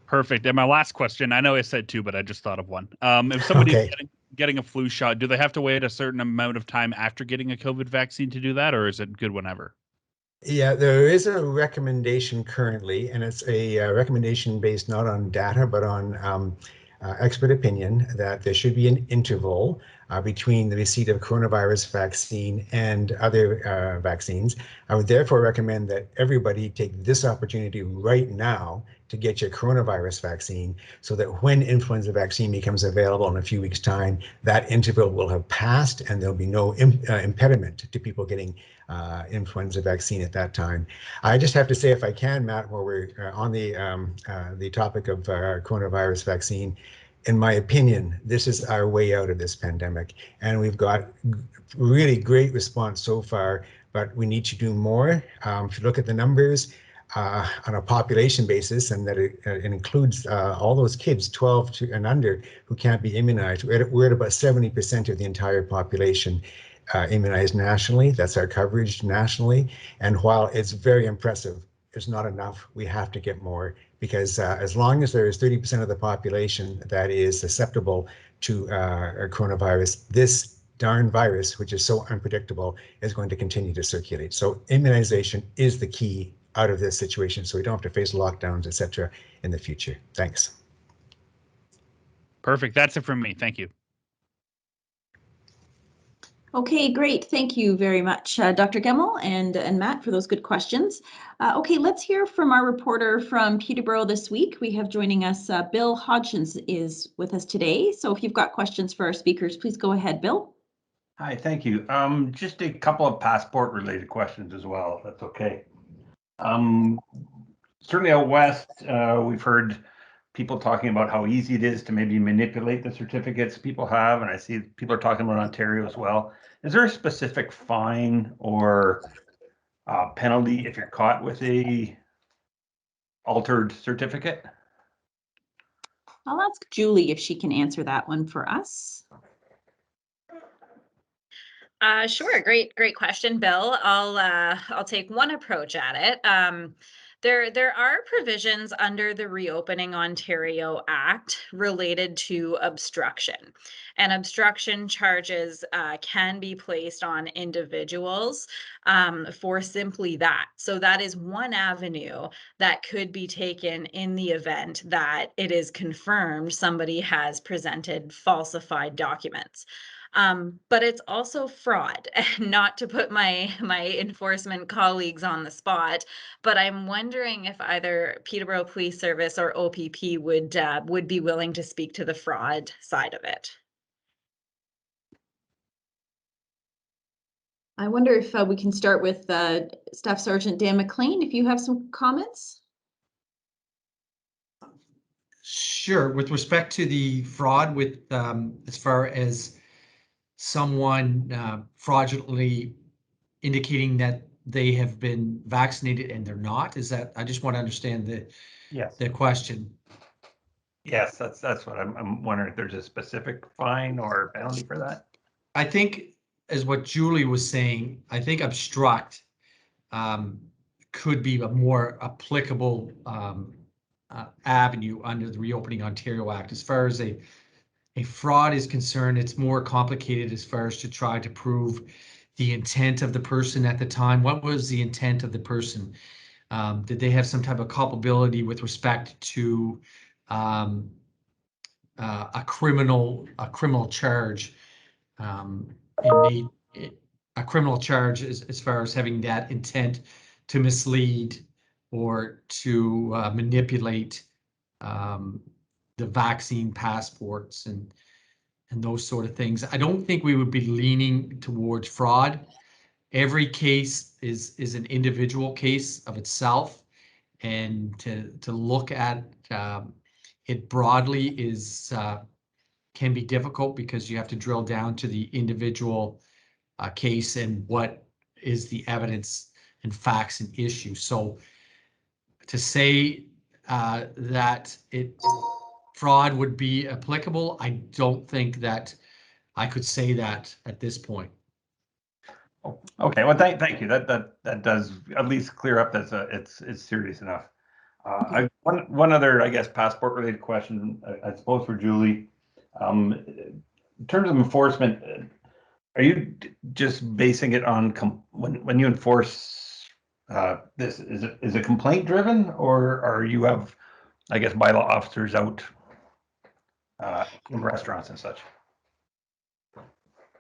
Perfect. And my last question, I know I said two, but I just thought of one. If somebody's getting a flu shot, do they have to wait a certain amount of time after getting a COVID vaccine to do that, or is it good whenever? Yeah, there is a recommendation currently, and it's a recommendation based not on data, but on expert opinion, that there should be an interval between the receipt of coronavirus vaccine and other vaccines. I would therefore recommend that everybody take this opportunity right now to get your coronavirus vaccine, so that when influenza vaccine becomes available in a few weeks' time, that interval will have passed and there'll be no impediment to people getting influenza vaccine at that time. I just have to say, if I can, Matt, while we're on the topic of coronavirus vaccine, in my opinion, this is our way out of this pandemic, and we've got really great response so far, but we need to do more. If you look at the numbers on a population basis, and that it includes all those kids 12 and under who can't be immunized, we're at about 70% of the entire population immunized nationally. That's our coverage nationally. And while it's very impressive, it's not enough. We have to get more, because as long as there is 30% of the population that is susceptible to coronavirus, this darn virus, which is so unpredictable, is going to continue to circulate. So immunization is the key out of this situation, so we don't have to face lockdowns, etc., in the future. Thanks. Perfect. That's it from me. Thank you. Okay, great. Thank you very much, Dr. Gemmell and Matt, for those good questions. Okay, let's hear from our reporter from Peterborough this week. We have joining us, Bill Hodgins is with us today. So if you've got questions for our speakers, please go ahead, Bill. Hi, thank you. Just a couple of passport related questions as well, if that's okay. Certainly out west, we've heard people talking about how easy it is to maybe manipulate the certificates people have, and I see people are talking about Ontario as well. Is there a specific fine or penalty if you're caught with a altered certificate? I'll ask Julie if she can answer that one for us. Sure. Great question, Bill. I'll take one approach at it. There are provisions under the Reopening Ontario Act related to obstruction, and obstruction charges can be placed on individuals for simply that. So that is one avenue that could be taken in the event that it is confirmed somebody has presented falsified documents. But it's also fraud, and not to put my enforcement colleagues on the spot, but I'm wondering if either Peterborough Police Service or OPP would be willing to speak to the fraud side of it. I wonder if we can start with Staff Sergeant Dan McLean, if you have some comments. Sure. With respect to the fraud, with as far as someone fraudulently indicating that they have been vaccinated and they're not, is that, I just want to understand the question. Yes, that's what I'm wondering, if there's a specific fine or penalty for that. I think, as what Julie was saying, I think obstruct could be a more applicable avenue under the Reopening Ontario Act. As far as a fraud is concerned, it's more complicated as far as to try to prove the intent of the person at the time. What was the intent of the person? Did they have some type of culpability with respect to a criminal charge? A criminal charge as far as having that intent to mislead or to manipulate the vaccine passports and those sort of things. I don't think we would be leaning towards fraud. Every case is an individual case of itself, and to look at it broadly is can be difficult, because you have to drill down to the individual case and what is the evidence and facts and issues. So to say that fraud would be applicable, I don't think that I could say that at this point. Okay, well, thank you. That does at least clear up that it's serious enough. One other, I guess, passport related question, I suppose, for Julie. In terms of enforcement, are you just basing it on when you enforce this? Is it complaint driven, or are you have, I guess, bylaw officers out in restaurants and such?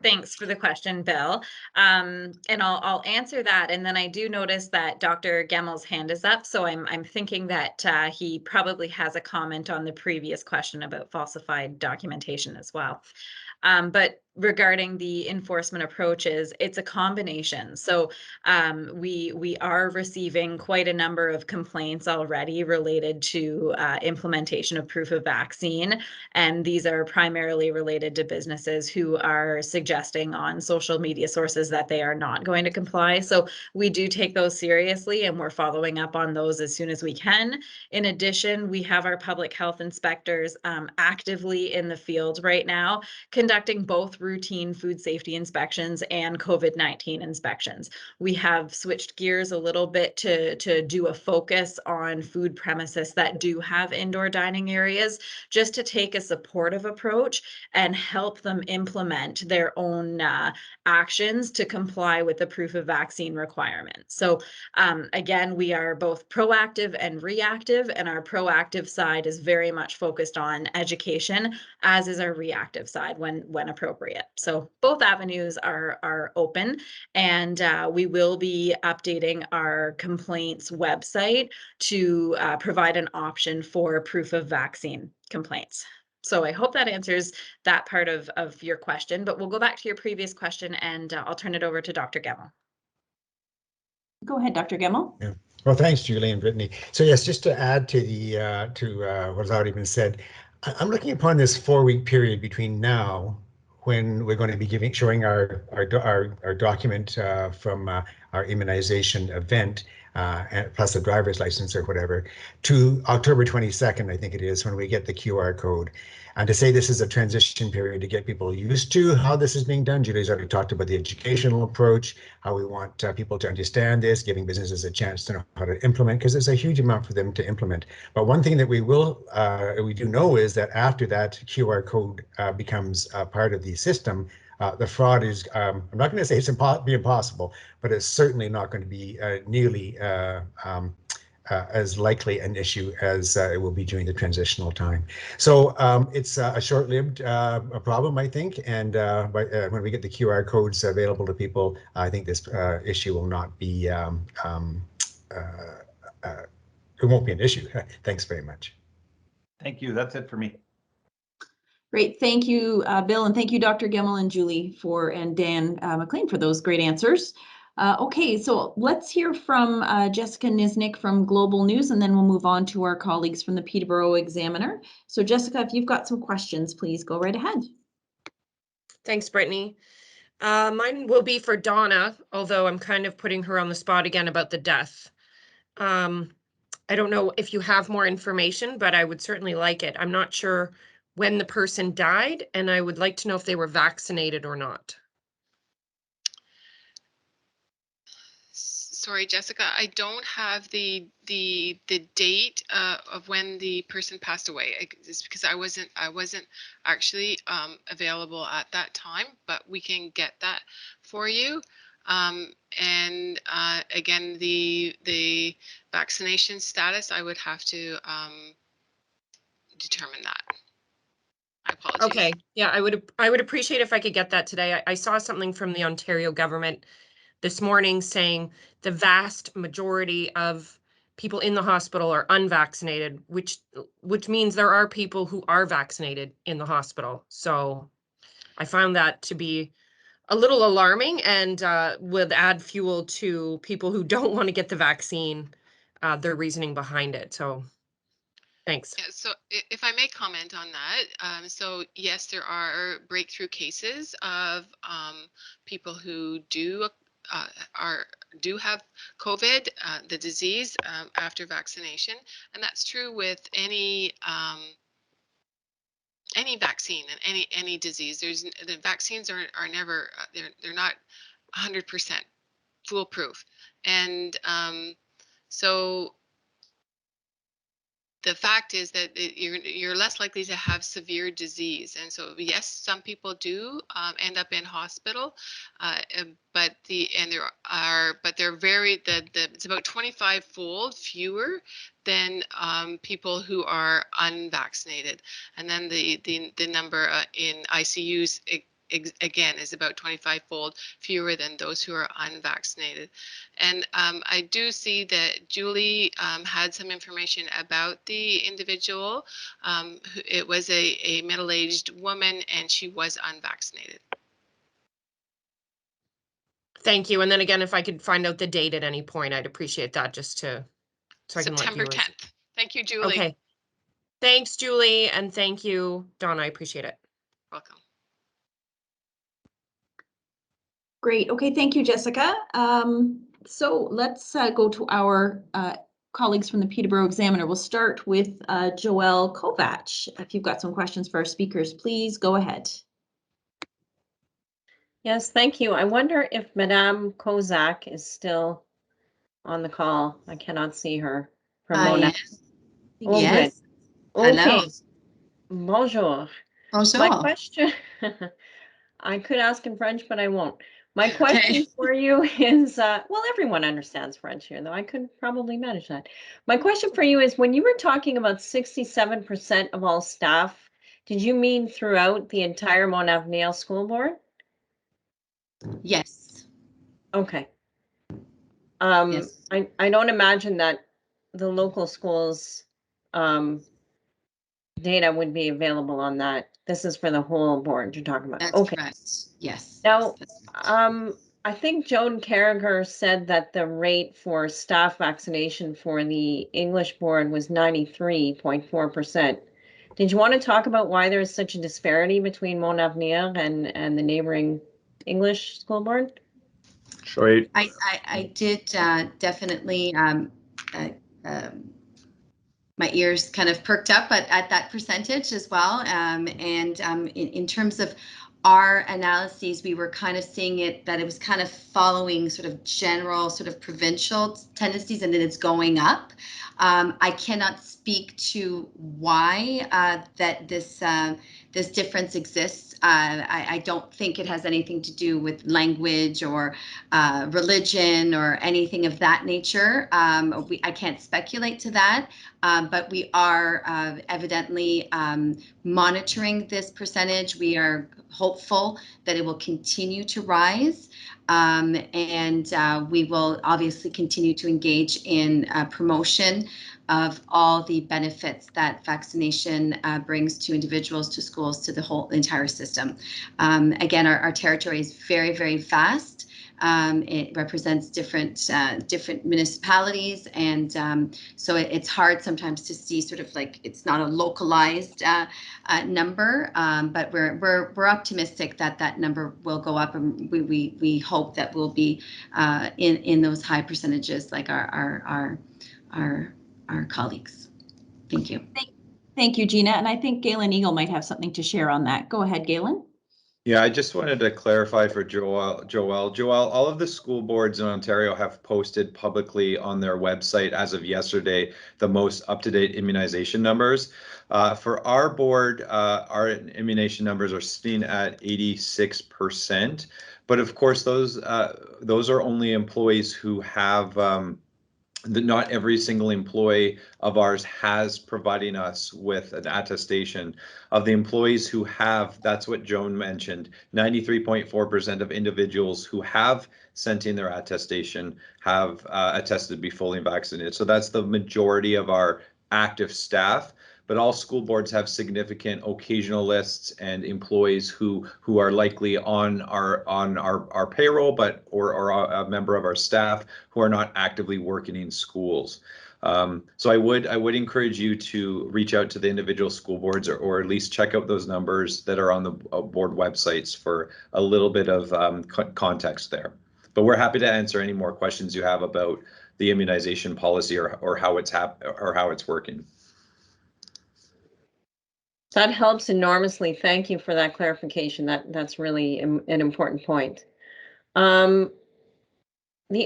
Thanks for the question, Bill. And I'll answer that. And then I do notice that Dr. Gemmel's hand is up. So I'm thinking that he probably has a comment on the previous question about falsified documentation as well. But regarding the enforcement approaches, it's a combination. So we are receiving quite a number of complaints already related to implementation of proof of vaccine. And these are primarily related to businesses who are suggesting on social media sources that they are not going to comply. So we do take those seriously, and we're following up on those as soon as we can. In addition, we have our public health inspectors actively in the field right now, conducting both routine food safety inspections and COVID-19 inspections. We have switched gears a little bit to do a focus on food premises that do have indoor dining areas, just to take a supportive approach and help them implement their own actions to comply with the proof of vaccine requirements. So again, we are both proactive and reactive, and our proactive side is very much focused on education, as is our reactive side when appropriate. So both avenues are open, and we will be updating our complaints website to provide an option for proof of vaccine complaints. So I hope that answers that part of your question, but we'll go back to your previous question, and I'll turn it over to Dr. Gemmell. Go ahead, Dr. Gemmell. Yeah. Well, thanks, Julie and Brittany. So yes, just to add to the what has already been said, I'm looking upon this 4-week period between now, when we're going to be showing our document from our immunization event, and plus a driver's license or whatever, to October 22nd, I think it is, when we get the QR code. And to say this is a transition period to get people used to how this is being done. Julie's already talked about the educational approach, how we want people to understand this, giving businesses a chance to know how to implement, because there's a huge amount for them to implement. But one thing that we do know is that after that QR code becomes part of the system, the fraud is, I'm not going to say it's be impossible, but it's certainly not going to be nearly as likely an issue as it will be during the transitional time. So it's a short-lived problem, I think, and when we get the QR codes available to people, I think this issue will not be, it won't be an issue. Thanks very much. Thank you. That's it for me. Great. Thank you, Bill, and thank you, Dr. Gemmell and Julie and Dan McLean for those great answers. Okay, so let's hear from Jessica Nisnik from Global News, and then we'll move on to our colleagues from the Peterborough Examiner. So Jessica, if you've got some questions, please go right ahead. Thanks, Brittany. Mine will be for Donna, although I'm kind of putting her on the spot again about the death. I don't know if you have more information, but I would certainly like it. I'm not sure when the person died, and I would like to know if they were vaccinated or not. Sorry, Jessica, I don't have the date of when the person passed away. It's because I wasn't actually available at that time, but we can get that for you. And again, the vaccination status, I would have to determine that. I apologize. Okay, yeah, I would appreciate if I could get that today. I saw something from the Ontario government this morning saying the vast majority of people in the hospital are unvaccinated, which means there are people who are vaccinated in the hospital. So I found that to be a little alarming and would add fuel to people who don't want to get the vaccine, their reasoning behind it. So thanks. Yeah, so if I may comment on that, so yes, there are breakthrough cases of people who do have COVID, the disease, after vaccination, and that's true with any vaccine and any disease. The vaccines are never they're not 100% foolproof, and so the fact is that you're less likely to have severe disease, and so yes, some people do end up in hospital, but they're very it's about 25-fold fewer than people who are unvaccinated, and then the number in ICUs again is about 25-fold fewer than those who are unvaccinated. And I do see that Julie had some information about the individual. It was a middle-aged woman, and she was unvaccinated. Thank you. And then again, if I could find out the date at any point, I'd appreciate that so I can let September viewers. 10th. Thank you, Julie. Okay. Thanks, Julie, and thank you, Donna. I appreciate it. Welcome. Great. Okay, thank you, Jessica. So let's go to our colleagues from the Peterborough Examiner. We'll start with Joelle Kovac. If you've got some questions for our speakers, please go ahead. Yes, thank you. I wonder if Madame Kozak is still on the call. I cannot see her. Yes. Oh, Yes. good. Hello. Okay. Bonjour. Bonjour. My question, I could ask in French, but I won't. My question for you is, well, everyone understands French here, though I could probably manage that. My question for you is, when you were talking about 67% of all staff, did you mean throughout the entire Mont Avenir School Board? Yes. Okay. Yes. I don't imagine that the local schools data would be available on that. This is for the whole board you're talking about. That's okay. correct. Yes. Now, I think Joan Carriger said that the rate for staff vaccination for the English board was 93.4%. Did you want to talk about why there is such a disparity between Mont Avenir and the neighboring English school board? Great. I did definitely, my ears kind of perked up at that percentage as well. In terms of our analyses, we were kind of seeing it that it was kind of following sort of general sort of provincial tendencies, and then it's going up. I cannot speak to why that this difference exists. I don't think it has anything to do with language or religion or anything of that nature. I can't speculate to that, but we are evidently monitoring this percentage. We are hopeful that it will continue to rise. We will obviously continue to engage in promotion of all the benefits that vaccination brings to individuals, to schools, to the whole entire system. Again, our territory is very, very vast. It represents different municipalities, and so it's hard sometimes to see sort of like it's not a localized number, but we're optimistic that that number will go up, and we hope that we'll be in those high percentages like our colleagues. Thank you. Thank you, Gina. And I think Galen Eagle might have something to share on that. Go ahead, Galen. Yeah, I just wanted to clarify for Joel, all of the school boards in Ontario have posted publicly on their website as of yesterday the most up-to-date immunization numbers. For our board, our immunization numbers are sitting at 86%. But of course, those are only employees who have not every single employee of ours has providing us with an attestation. Of the employees who have, that's what Joan mentioned, 93.4% of individuals who have sent in their attestation have attested to be fully vaccinated. So that's the majority of our active staff. But all school boards have significant occasional lists and employees who are likely on our payroll, but or a member of our staff who are not actively working in schools. So I would encourage you to reach out to the individual school boards or at least check out those numbers that are on the board websites for a little bit of context there. But we're happy to answer any more questions you have about the immunization policy or how it's working. That helps enormously. Thank you for that clarification. That's really an important point. The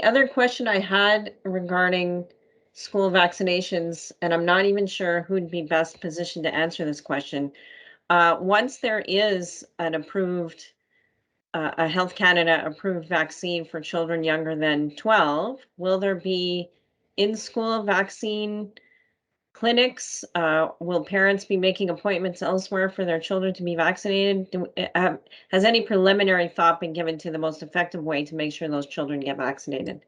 other question I had regarding school vaccinations, and I'm not even sure who'd be best positioned to answer this question. Once there is an approved, a Health Canada approved vaccine for children younger than 12, will there be in-school vaccine clinics? Will parents be making appointments elsewhere for their children to be vaccinated? Has any preliminary thought been given to the most effective way to make sure those children get vaccinated?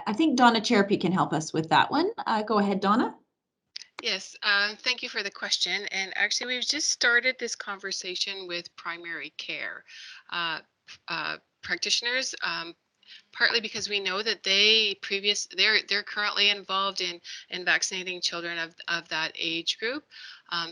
I think Donna Cherapy can help us with that one. Go ahead, Donna. Yes, thank you for the question. And actually, we've just started this conversation with primary care practitioners. Partly because we know that they're currently involved in vaccinating children of that age group.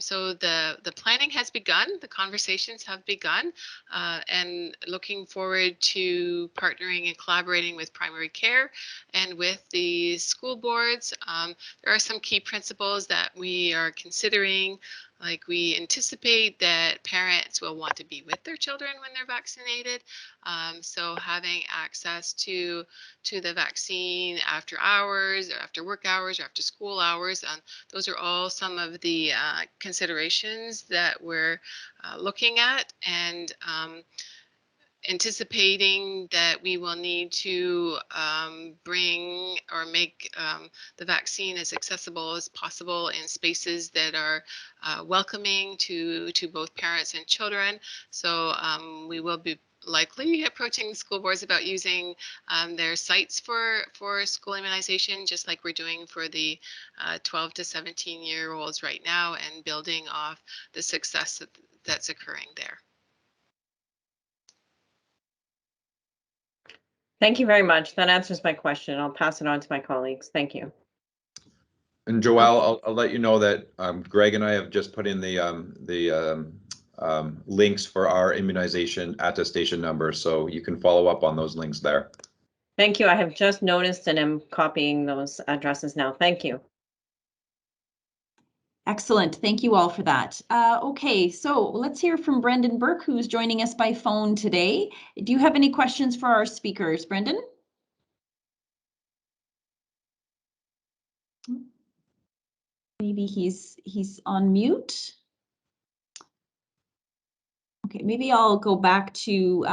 So the planning has begun, the conversations have begun, and looking forward to partnering and collaborating with primary care and with the school boards. There are some key principles that we are considering. Like, we anticipate that parents will want to be with their children when they're vaccinated. So having access to the vaccine after hours, or after work hours, or after school hours, those are all some of the considerations that we're looking at, and anticipating that we will need to bring or make the vaccine as accessible as possible in spaces that are welcoming to both parents and children. So we will be likely approaching school boards about using their sites for school immunization, just like we're doing for the 12 to 17-year-olds right now, and building off the success that's occurring there. Thank you very much. That answers my question. I'll pass it on to my colleagues. Thank you. And Joelle, I'll let you know that Greg and I have just put in the links for our immunization attestation numbers. So you can follow up on those links there. Thank you. I have just noticed and am copying those addresses now. Thank you. Excellent. Thank you all for that. Okay, so let's hear from Brendan Burke, who's joining us by phone today. Do you have any questions for our speakers, Brendan? Maybe he's on mute. Okay, maybe I'll go back to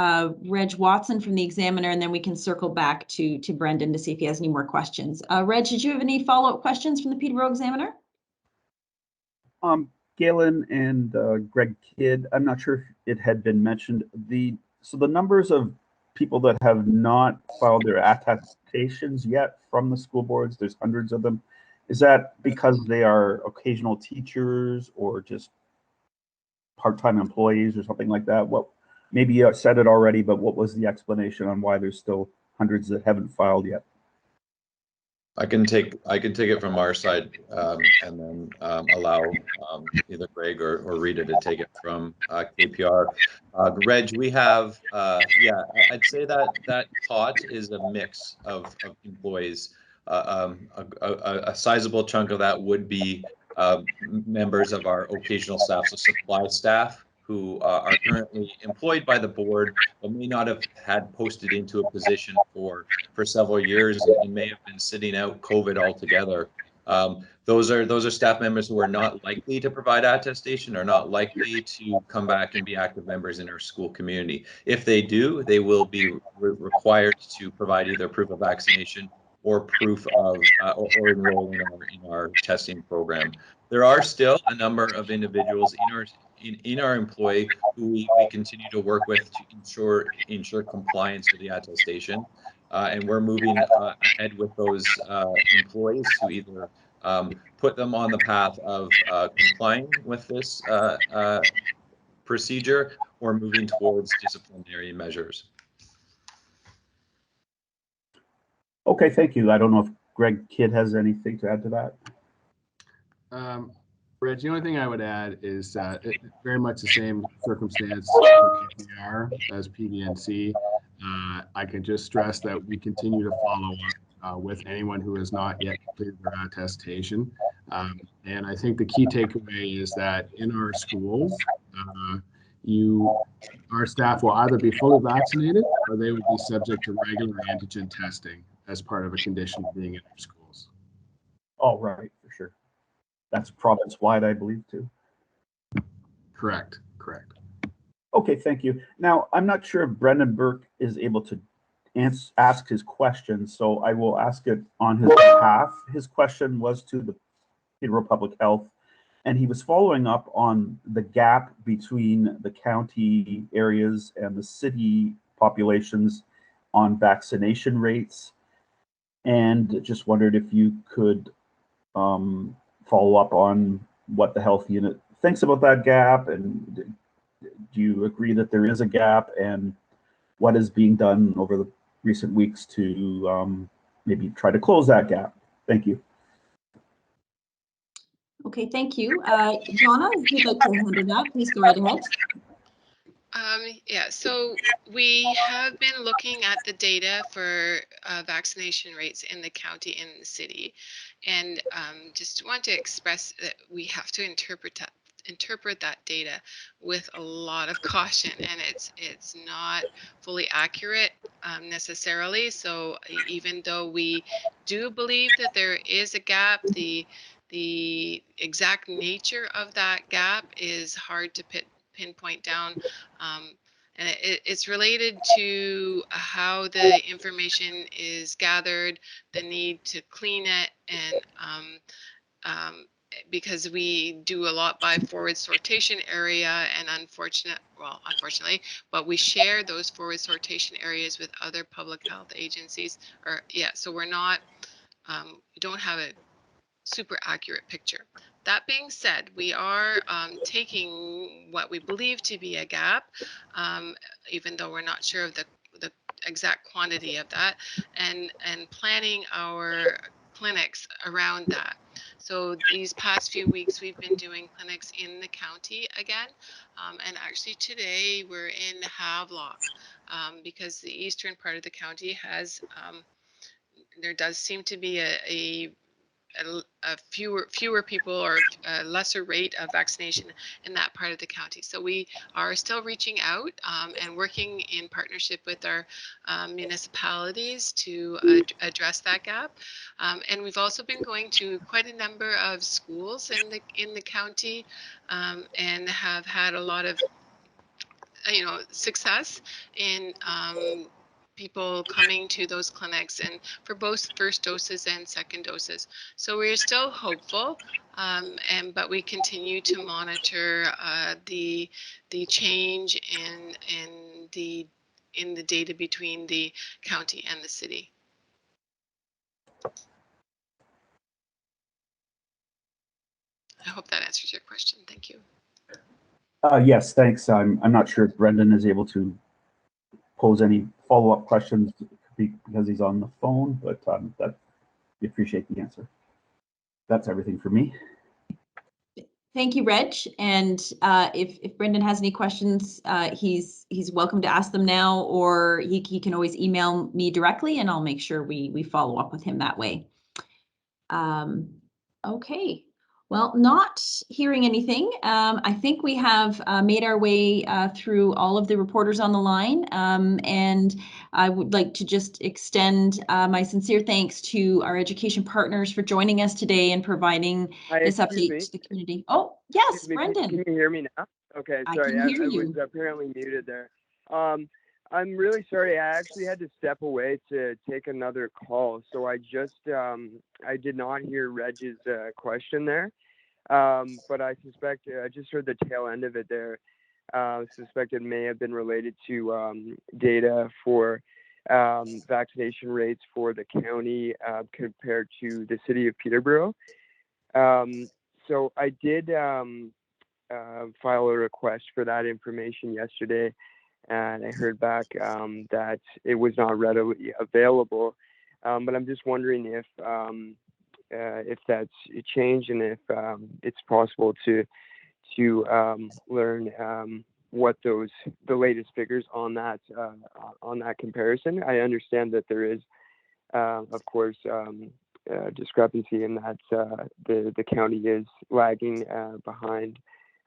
Reg Watson from the Examiner, and then we can circle back to Brendan to see if he has any more questions. Reg, did you have any follow-up questions from the Peterborough Examiner? Galen and Greg Kidd, I'm not sure if it had been mentioned. So the numbers of people that have not filed their attestations yet from the school boards, there's hundreds of them. Is that because they are occasional teachers or just part-time employees or something like that? What, maybe you said it already, but what was the explanation on why there's still hundreds that haven't filed yet? I can take it from our side, and then allow either Greg or Rita to take it from KPR. Reg, we have I'd say that pot is a mix of employees. A sizable chunk of that would be members of our occasional staff, so supply staff, who are currently employed by the board but may not have had posted into a position for several years and may have been sitting out COVID altogether. Those are staff members who are not likely to provide attestation, are not likely to come back and be active members in our school community. If they do, they will be required to provide either proof of vaccination or proof of or enroll in our testing program. There are still a number of individuals in our employ who we continue to work with to ensure compliance with the attestation, and we're moving ahead with those employees to either put them on the path of complying with this procedure or moving towards disciplinary measures. Okay, thank you. I don't know if Greg Kidd has anything to add to that. Reg, the only thing I would add is that it's very much the same circumstance for KPR as PDNC. I can just stress that we continue to follow up with anyone who has not yet completed their attestation. And I think the key takeaway is that in our schools, our staff will either be fully vaccinated or they would be subject to regular antigen testing as part of a condition of being in our schools. Oh, right, for sure. That's province-wide, I believe, too. Correct. Okay, thank you. Now, I'm not sure if Brendan Burke is able to ask his question, so I will ask it on his behalf. His question was to the Peterborough Public Health, and he was following up on the gap between the county areas and the city populations on vaccination rates, and just wondered if you could follow up on what the health unit thinks about that gap, and do you agree that there is a gap, and what is being done over the recent weeks to maybe try to close that gap? Thank you. Okay, thank you. Donna, if you'd like to handle that, please go right ahead. Yeah, so we have been looking at the data for vaccination rates in the county and the city, and just want to express that we have to interpret that data with a lot of caution, and it's not fully accurate necessarily. So even though we do believe that there is a gap, the exact nature of that gap is hard to pinpoint down, and it's related to how the information is gathered, the need to clean it, and because we do a lot by forward sortation area, and unfortunately, but we share those forward sortation areas with other public health agencies, so we're not, we don't have a super accurate picture. That being said, we are taking what we believe to be a gap, even though we're not sure of the exact quantity of that, and planning our clinics around that. So these past few weeks, we've been doing clinics in the county again. And actually today we're in Havelock because the eastern part of the county has, there does seem to be a fewer people or a lesser rate of vaccination in that part of the county. So we are still reaching out and working in partnership with our municipalities to address that gap. And we've also been going to quite a number of schools in the county and have had a lot of success in people coming to those clinics and for both first doses and second doses. So we're still hopeful, but we continue to monitor the change in the data between the county and the city. I hope that answers your question. Thank you. Yes, thanks. I'm not sure if Brendan is able to pose any follow-up questions because he's on the phone, but we appreciate the answer. That's everything for me. Thank you, Reg. And if Brendan has any questions, he's welcome to ask them now, or he can always email me directly, and I'll make sure we follow up with him that way. Okay. Well, not hearing anything, I think we have made our way through all of the reporters on the line, and I would like to just extend my sincere thanks to our education partners for joining us today and providing this update to the community. Oh, yes, Brendan. Can you hear me now? Okay, sorry, I was apparently muted there. I'm really sorry. I actually had to step away to take another call, so I just I did not hear Reg's question there, but I suspect I just heard the tail end of it there. Suspect it may have been related to data for vaccination rates for the county compared to the city of Peterborough. So I did file a request for that information yesterday, and I heard back that it was not readily available. But I'm just wondering if that's changed and if it's possible to learn what the latest figures on that comparison. I understand that there is, of course, discrepancy in that the county is lagging behind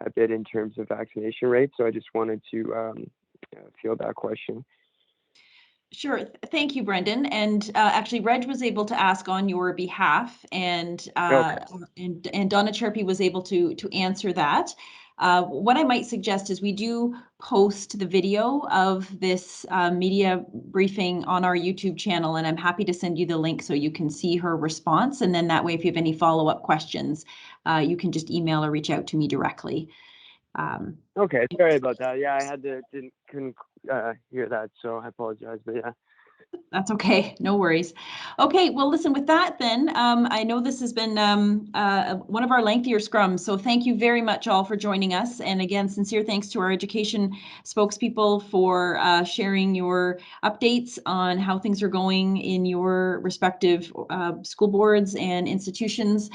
a bit in terms of vaccination rates. So I just wanted to field that question. Sure. Thank you, Brendan. And actually, Reg was able to ask on your behalf, and and Donna Cherpy was able to answer that. What I might suggest is we do post the video of this media briefing on our YouTube channel, and I'm happy to send you the link so you can see her response. And then that way, if you have any follow-up questions, you can just email or reach out to me directly. Okay, sorry about that. Yeah, I couldn't hear that, so I apologize. But yeah. That's okay. No worries. Okay, well, listen, with that then, I know this has been one of our lengthier scrums, so thank you very much all for joining us. And again, sincere thanks to our education spokespeople for sharing your updates on how things are going in your respective school boards and institutions.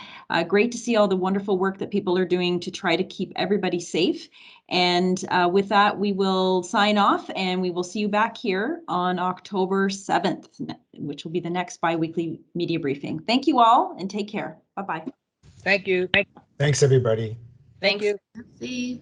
Great to see all the wonderful work that people are doing to try to keep everybody safe. And with that, we will sign off, and we will see you back here on October 7th, which will be the next bi-weekly media briefing. Thank you all, and take care. Bye-bye. Thank you. Thanks, everybody. Thanks. Merci.